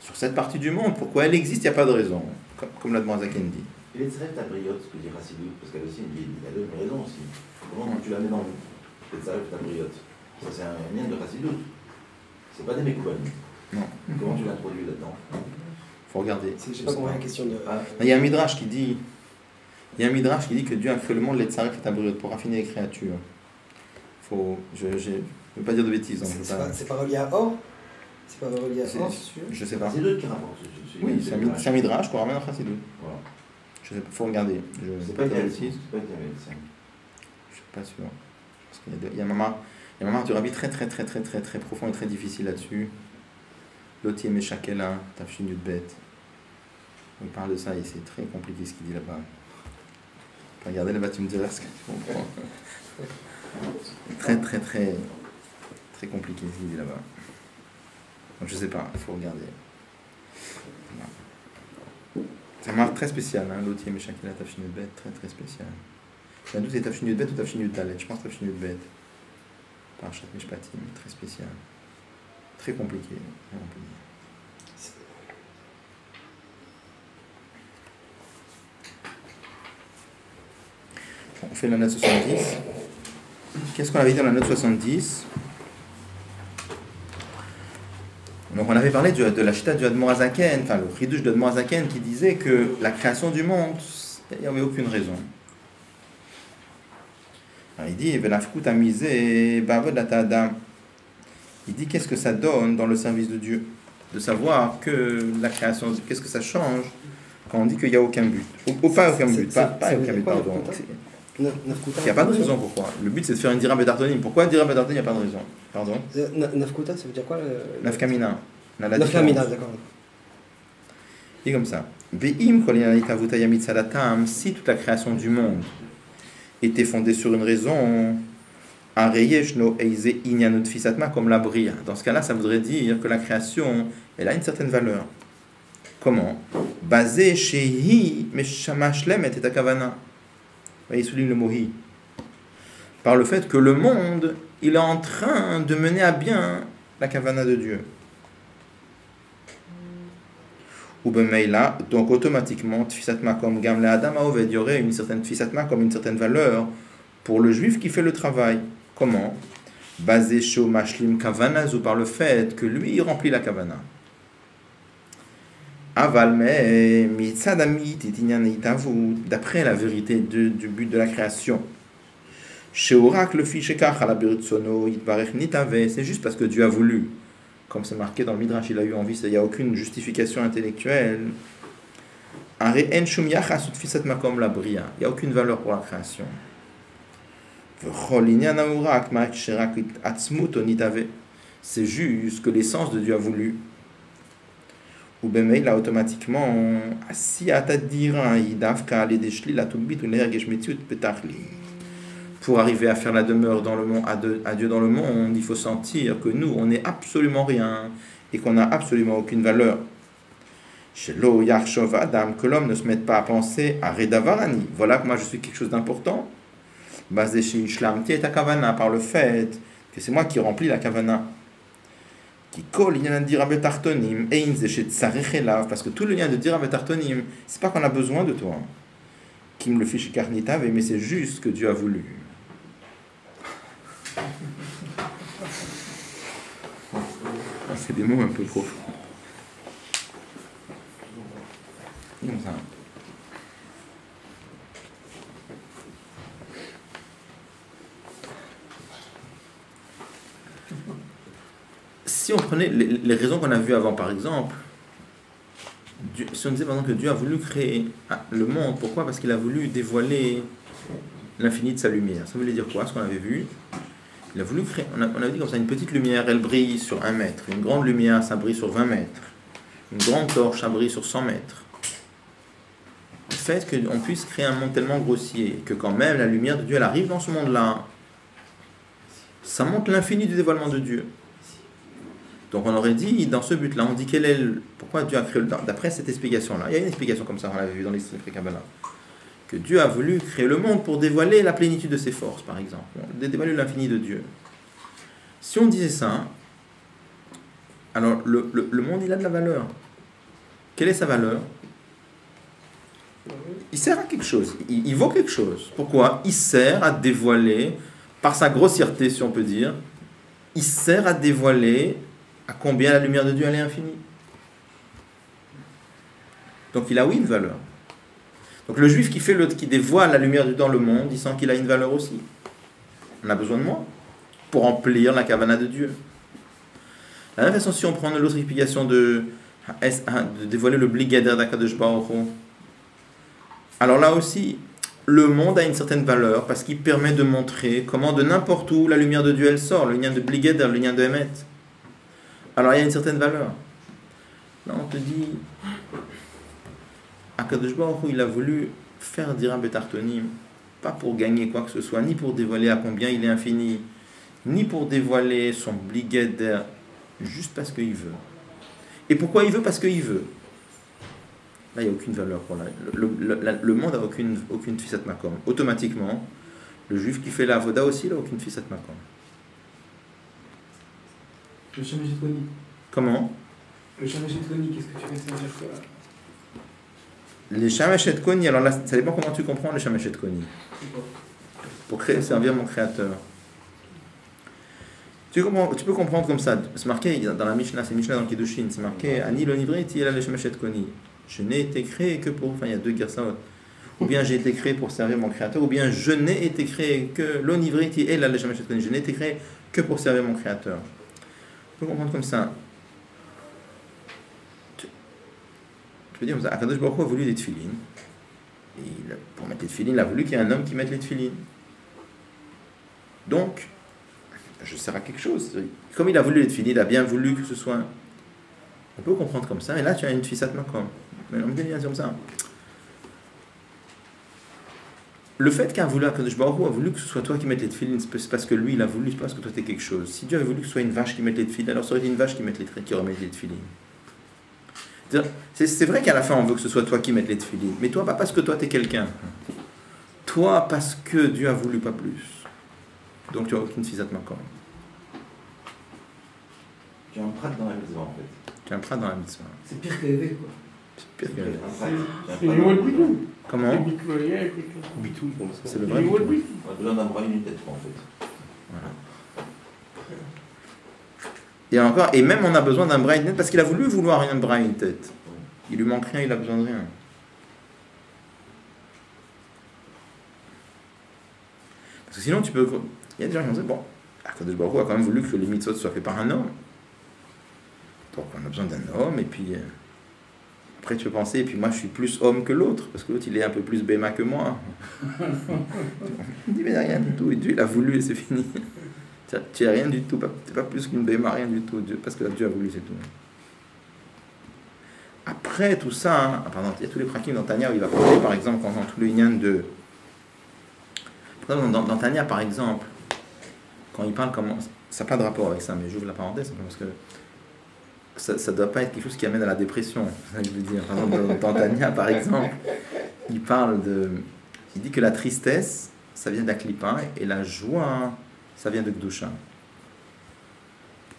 Sur cette partie du monde, pourquoi elle existe, il n'y a pas de raison. Comme l'Admor Hazaken dit. Et les Tzaref Tabriot, ce que dit Chassidut, parce qu'elle aussi, il a une raison aussi. Comment tu la mets dans les Tzaref Tabriot? Ça, c'est un lien de Chassidut. C'est pas des Mekoubalim. Non. Comment tu l'introduis là-dedans? Faut regarder. J'ai pas compris la question de. Il y a un midrash qui dit que Dieu a créé le monde, les tzaref et tabriot, pour raffiner les créatures. Je ne veux pas dire de bêtises. C'est pas relié à Or? C'est pas relié à Or, c'est sûr? Je sais pas. C'est d'autres qui rapportent. Oui, c'est un midrash qu'on ramène en Chassidut. Voilà. Je sais pas, faut regarder. Je ne sais pas dire de bêtises. C'est pas une médecin. Je suis pas sûr. Parce qu'il y a un mamar du Rabbi très profond et très difficile là-dessus. Loti Meshakela, Tafshin Yudbet. On parle de ça et c'est très compliqué ce qu'il dit là-bas. Regardez là-bas, tu me diras ce que tu comprends. Très compliqué ce qu'il dit là-bas. Donc je sais pas, il faut regarder. C'est un marque très spécial, hein, Loti Meshakela, Tafshin Yudbet, très spécial. J'ai un doute, c'est Tafshin Yudbet ou Tafshin Yuddalet. Je pense Tafshin Yudbet. Parashat Mishpatim, très spécial. Très compliqué, on peut dire. On fait la note 70. Qu'est-ce qu'on avait dit dans la note 70? Donc on avait parlé de la chita du Admor Hazaken, enfin le Chidush de Admor Hazaken qui disait que la création du monde, il n'y avait aucune raison. Alors il dit, il dit qu'est-ce que ça donne dans le service de Dieu? De savoir que la création, qu'est-ce que ça change quand on dit qu'il n'y a aucun but? Ou pas aucun but, pas aucun but, pardon. Il n'y a pas de raison pourquoi. Le but c'est de faire une dira bedartonim. Pourquoi une dira bedartonim, il n'y a pas de raison? Pardon? Nafkuta, ça veut dire quoi? Nafkamina. Nafkamina, d'accord. Et comme ça. Si toute la création du monde était fondée sur une raison, comme la bria. Dans ce cas-là, ça voudrait dire que la création, elle a une certaine valeur. Comment? Basé chez hi, mais shamashlemet et akavana. Il souligne le mot hi. Par le fait que le monde, il est en train de mener à bien la kavana de Dieu. Ou bemaila, donc automatiquement, tfisatma comme gamle adam aoved, il y aurait une certaine tfisatma comme une certaine valeur pour le juif qui fait le travail. Comment? Basé sur mashlim kavana, ou par le fait que lui, il remplit la kavana. Avalme, mitsadami, titinyanitavu, d'après la vérité du but de la création. Chez Orak, le fichekach à la birutsono, itbarech nitave, c'est juste parce que Dieu a voulu. Comme c'est marqué dans le Midrash, il a eu envie, il n'y a aucune justification intellectuelle. Il n'y a aucune valeur pour la création. C'est juste que l'essence de Dieu a voulu. Ou il a automatiquement pour arriver à faire la demeure dans le monde, à Dieu dans le monde, il faut sentir que nous, on n'est absolument rien et qu'on n'a absolument aucune valeur. Chez Lo Yarshov Adam, que l'homme ne se mette pas à penser à Redavarani. Voilà que moi je suis quelque chose d'important. Basé chez Ishlamti et Kavana, par le fait que c'est moi qui remplis la Kavana. Qui colle, il y a un dirabe tartonim, et il chez Tsarechelav, parce que tout le lien de dirabe tartonim, c'est pas qu'on a besoin de toi. Qui me le fiche carnitave, mais c'est juste que Dieu a voulu. C'est des mots un peu profonds. Comme ça. Si on prenait les raisons qu'on a vues avant, par exemple, si on disait par exemple que Dieu a voulu créer le monde, pourquoi? Parce qu'il a voulu dévoiler l'infini de sa lumière. Ça voulait dire quoi, ce qu'on avait vu? Il a voulu créer, on avait dit comme ça, une petite lumière, elle brille sur 1 mètre. Une grande lumière, ça brille sur 20 mètres. Une grande torche, ça brille sur 100 mètres. Le fait qu'on puisse créer un monde tellement grossier, que quand même la lumière de Dieu, elle arrive dans ce monde-là, ça montre l'infini du dévoilement de Dieu. Donc on aurait dit, dans ce but-là, on dit pourquoi Dieu a créé le temps. D'après cette explication-là, il y a une explication comme ça, on l'avait vu dans l'Histoire Kabbalah, que Dieu a voulu créer le monde pour dévoiler la plénitude de ses forces, par exemple, dévoiler l'infini de Dieu. Si on disait ça, alors le monde, il a de la valeur. Quelle est sa valeur? Il sert à quelque chose, il vaut quelque chose. Pourquoi? Il sert à dévoiler, par sa grossièreté, si on peut dire, il sert à dévoiler à combien la lumière de Dieu elle est infinie. Donc il a oui une valeur. Donc le juif qui dévoile la lumière de Dieu dans le monde, il sent qu'il a une valeur aussi. On a besoin de moi pour remplir la kavana de Dieu. De la même façon, si on prend l'autre explication de dévoiler le bli gader d'Akadosh Baruch Hu, alors là aussi, le monde a une certaine valeur parce qu'il permet de montrer comment de n'importe où la lumière de Dieu elle sort, le lien de bli gader, le lien de Emet. Alors il y a une certaine valeur. Là on te dit, Akadosh Baruch Hu, il a voulu faire dira betartonim, pas pour gagner quoi que ce soit, ni pour dévoiler à combien il est infini, ni pour dévoiler son bli gader, juste parce qu'il veut. Et pourquoi il veut? Parce qu'il veut. Là, il n'y a aucune valeur pour le monde n'a aucune tfisat makom. Automatiquement, le juif qui fait la avoda aussi, il n'a aucune tfisat makom. Le Shamachet Koni. Comment? Le Shamachet Koni, qu'est-ce que tu fais ça dire quoi? Les Shamachet Koni, alors là, ça dépend comment tu comprends les Shamachet Koni. Pour servir mon créateur. Tu peux comprendre comme ça. C'est marqué dans la Mishnah, c'est Mishnah dans le Kiddushin, c'est marqué Ani lo nivriti ela le Shamachet Koni. Je n'ai été créé que pour. Enfin, il y a deux guersaot. Ou bien j'ai été créé pour servir mon créateur, ou bien je n'ai été créé que lo nivriti ela le Shamachet Koni. Je n'ai été créé que pour servir mon créateur. Tu peux comprendre comme ça. Tu peux dire comme ça. Akadosh Baruch Hu a voulu des tefilines. Pour mettre les tefilines, il a voulu qu'il y ait un homme qui mette les tefilines. Donc, je sers à quelque chose. Comme il a voulu les tefilines, il a bien voulu que ce soit. On peut comprendre comme ça. Et là, tu as une tfisat makom. Mais on me dit bien comme ça. Le fait qu'Akadosh Baruch Hu a voulu que ce soit toi qui mettes les tefilines, c'est parce que lui, il a voulu, c'est pas parce que toi, tu es quelque chose. Si Dieu avait voulu que ce soit une vache qui mette les tefilines, alors ça aurait été une vache qui remet les tefilines. C'est vrai qu'à la fin, on veut que ce soit toi qui mettes les tefilines. Mais toi, pas parce que toi, tu es quelqu'un. Toi, parce que Dieu a voulu, pas plus. Donc, tu n'as aucune tfisat makom. Tu as un prat dans la mitzvah en fait. Tu as un prat dans la mitzvah. C'est pire que rêver, quoi. C'est pire que C'est le mot de Bitou. Comment? Bitou, comme ça. C'est le vrai bitou. On a besoin d'un bras et une tête en fait. Voilà. Et même on a besoin d'un bras et une tête parce qu'il a voulu vouloir un bras et une tête. Il lui manque rien, il a besoin de rien. Parce que sinon tu peux. Il y a des gens qui vont dire bon, Akadosh Baruch Hu a quand même voulu que les mitzvot soient faits par un homme. Donc on a besoin d'un homme et puis. Après, tu peux penser, et puis moi, je suis plus homme que l'autre, parce que l'autre, il est un peu plus béma que moi. Il dit, mais rien du tout, et Dieu, il a voulu, et c'est fini. Tu n'es rien du tout, tu n'es pas plus qu'une béma, rien du tout, parce que Dieu a voulu, c'est tout. Après tout ça, il y a tous les prakim dans Tanya où il va parler, par exemple, quand dans tout le Inyan de... Dans Tanya, par exemple, quand il parle comment... Ça n'a pas de rapport avec ça, mais j'ouvre la parenthèse, parce que ça ne doit pas être quelque chose qui amène à la dépression. C'est ça que je veux dire. Par exemple, dans Tania, par exemple, il dit que la tristesse, ça vient d'Aklipa, et la joie, ça vient de Gdusha.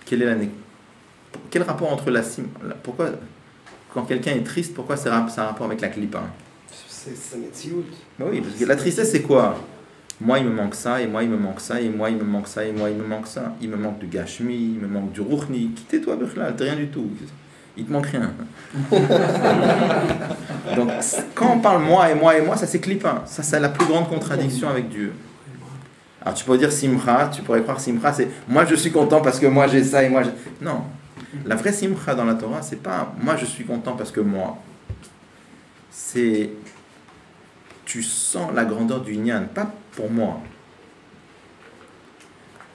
Quel rapport entre pourquoi, quand quelqu'un est triste, pourquoi c'est un rapport avec la Klipa? C'est sa Metsiout. Ben oui, parce que la tristesse, c'est quoi? Moi, il me manque ça, et moi, il me manque ça, et moi, il me manque ça, et moi, il me manque ça. Il me manque du Gashmi, il me manque du Ruchni. Quittez-toi, Berklal, t'es rien du tout. Il te manque rien. Donc, quand on parle moi, ça c'est Klipa. Ça, c'est la plus grande contradiction avec Dieu. Alors, tu peux dire Simcha, tu pourrais croire Simcha, c'est moi, je suis content parce que moi, j'ai ça, et moi, Non. La vraie Simcha dans la Torah, c'est pas moi, je suis content parce que moi. C'est... Tu sens la grandeur du Inyan, pas pour moi.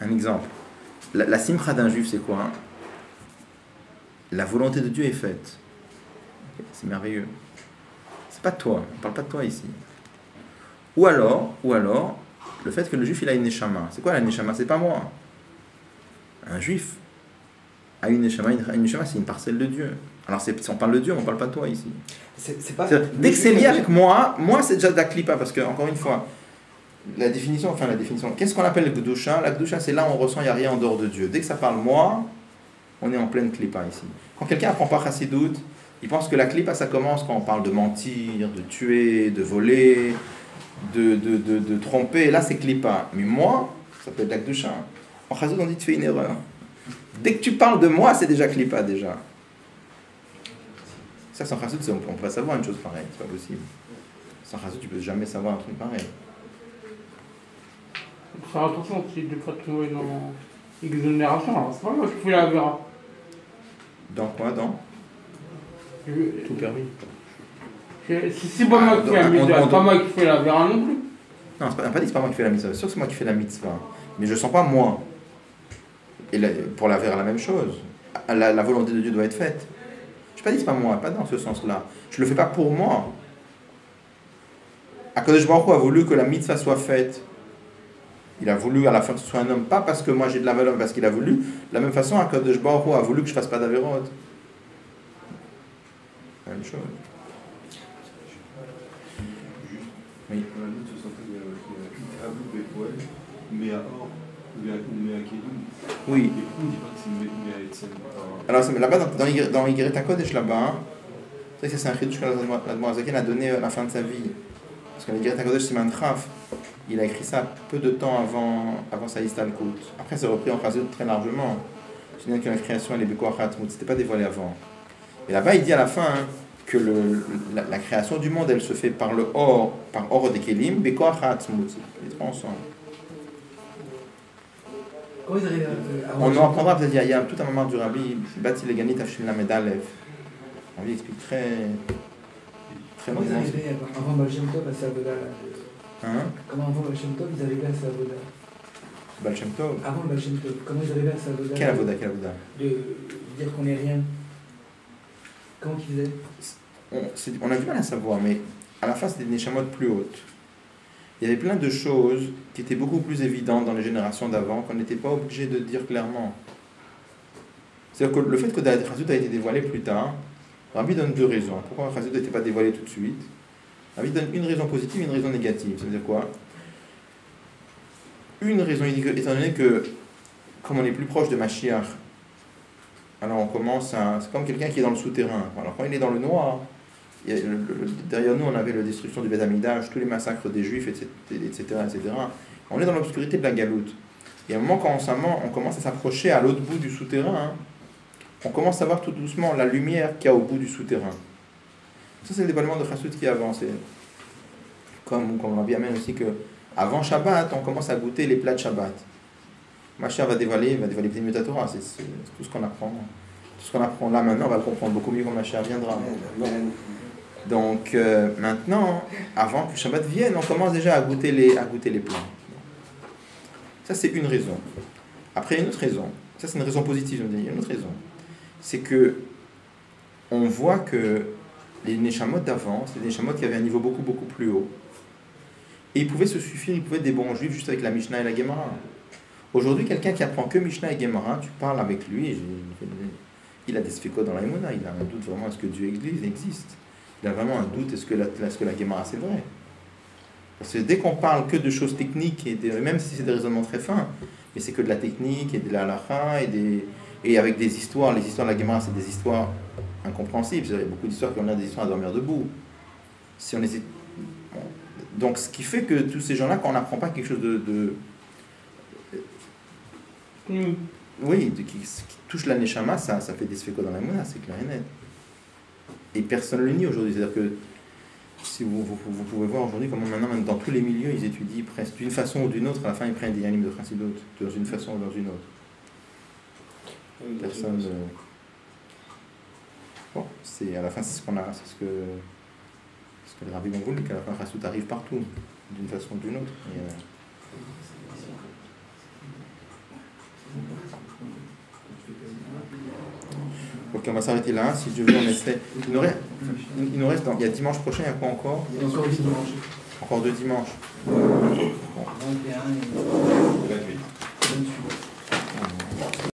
Un exemple. La simcha d'un juif, c'est quoi? La volonté de Dieu est faite. C'est merveilleux. C'est pas toi, on parle pas de toi ici. Ou alors, le fait que le juif il a une neshama. C'est quoi la neshama? C'est pas moi. Un juif a une neshama. Une neshama, c'est une parcelle de Dieu. Alors, si on parle de Dieu, on parle pas de toi ici. Dès que c'est lié avec moi, c'est déjà de la klipa, parce que, encore une fois, la définition, qu'est-ce qu'on appelle le Gdusha? La Gdusha, c'est là où on ressent, il n'y a rien en dehors de Dieu. Dès que ça parle moi, on est en pleine klipa ici. Quand quelqu'un apprend pas Chassidut, il pense que la klipa, ça commence quand on parle de mentir, de tuer, de voler, de tromper, et là c'est klipa. Mais moi, ça peut être la Gdusha. En Chassidut, on dit tu fais une erreur. Dès que tu parles de moi, c'est déjà klipa, déjà. Ça, sans Chassidut, on ne peut pas savoir une chose pareille, c'est pas possible. Sans Chassidut, tu peux jamais savoir un truc pareil. Faire attention, si des fois tu es dans l'exonération, alors c'est pas moi qui fais la vera. Dans quoi? Tout permis. Si c'est pas moi qui fais la mitzvah, c'est pas moi qui fais la vera non plus. Non, on n'a pas dit c'est pas moi qui fais la mitzvah, c'est sûr que c'est moi qui fais la mitzvah. Mais je ne sens pas moi. Et pour la vera, la même chose. La volonté de Dieu doit être faite. Je n'ai pas dit c'est pas moi, pas dans ce sens-là. Je ne le fais pas pour moi. Akadosh Baruch Hu a voulu que la mitzvah soit faite. Il a voulu à la fin que ce soit un homme, pas parce que moi j'ai de la valeur, mais parce qu'il a voulu. De la même façon, Akadosh Baruch Hu a voulu que je ne fasse pas d'avérot. La même chose. Oui. Oui. Alors là-bas, dans Yigret HaKodesh, là-bas, c'est un chidouche que l'Admorazaken a donné à la fin de sa vie. Parce que Yigret HaKodesh, c'est Mantraf. Il a écrit ça peu de temps avant sa Istalkut. Après, c'est repris en Chassidut très largement. Je dis que la création, elle est Bekoach Hatmut, c'était pas dévoilé avant. Et là-bas, il dit à la fin que la création du monde, elle se fait par or des Kelim, Bekoach Hatmut. Les trois ensemble. On en apprendra peut-être, il y a tout un moment du Rabbi, Bati Legani Tafshin Lamed Aleph. Rabbi explique très Comment ils arrivaient avant Baal Shem Tov à Savoda? Comment avant Baal Shem Tov ils arrivaient à Savoda? Baal Shem Tov? Avant Baal Shem Tov, comment ils arrivaient à Savoda? Quelle avoda? De dire qu'on n'est rien. Comment qu'ils faisaient? On a du mal à savoir, mais à la fin c'était des neshamot plus hautes. Il y avait plein de choses qui étaient beaucoup plus évidentes dans les générations d'avant, qu'on n'était pas obligé de dire clairement. C'est-à-dire que le fait que Chassidut a été dévoilé plus tard, Rabbi donne deux raisons. Pourquoi Chassidut n'était pas dévoilé tout de suite? Rabbi donne une raison positive et une raison négative. Ça veut dire quoi? Une raison, il dit que, étant donné que, comme on est plus proche de Mashiach, alors on commence à... C'est comme quelqu'un qui est dans le souterrain. Alors quand il est dans le noir, derrière nous on avait la destruction du Beth Amikdash, tous les massacres des Juifs, etc. On est dans l'obscurité de la galoute. Et à un moment, quand on commence à s'approcher à l'autre bout du souterrain, on commence à voir tout doucement la lumière qu'il y a au bout du souterrain. Ça, c'est le dévoilement de Chassidut qui avance. Comme on bien même aussi que avant Shabbat, on commence à goûter les plats de Shabbat. Mashiach va dévoiler Pnimiut Torah, c'est tout ce qu'on apprend. Tout ce qu'on apprend là maintenant, on va le comprendre beaucoup mieux quand Mashiach viendra. Donc maintenant, avant que Shabbat vienne, on commence déjà à goûter les plats. Ça, c'est une raison. Après, il y a une autre raison. Ça, c'est une raison positive, il y a une autre raison. C'est que on voit que les Neshamot d'avant, c'était des Neshamot qui avaient un niveau beaucoup, beaucoup plus haut. Et ils pouvaient se suffire, ils pouvaient être des bons juifs juste avec la Mishnah et la Gemara. Aujourd'hui, quelqu'un qui apprend que Mishnah et Gemara, tu parles avec lui, il a des sphécodes dans la Emouna, il a un doute vraiment, est-ce que Dieu existe? Il a vraiment un doute, est-ce que la Gemara c'est vrai? Parce que dès qu'on parle que de choses techniques, même si c'est des raisonnements très fins, mais c'est que de la technique et de la halakha et avec des histoires, les histoires de la Gemara c'est des histoires incompréhensibles, il y a beaucoup d'histoires qui ont l'air des histoires à dormir debout. Si on essaie... Donc ce qui fait que tous ces gens-là, quand on n'apprend pas quelque chose oui, qui touche la Neshama, ça fait des sfécodes dans la Mouna, c'est clair et net. Et personne ne le nie aujourd'hui, c'est-à-dire que si vous pouvez voir aujourd'hui comment maintenant, même dans tous les milieux, ils étudient presque d'une façon ou d'une autre, à la fin ils prennent des yanim de Chassidut, dans une façon ou dans une autre. Personne... Bon, à la fin c'est ce qu'on a, c'est ce que les rabbins ont voulu, qu'à la fin Chassidut arrive partout, d'une façon ou d'une autre. Ok, on va s'arrêter là. Si Dieu veut, on essaie. Il nous reste il y a dimanche prochain, il y a quoi encore? Il y a encore 2 dimanches. Encore 2 dimanches. Bon. 21 et...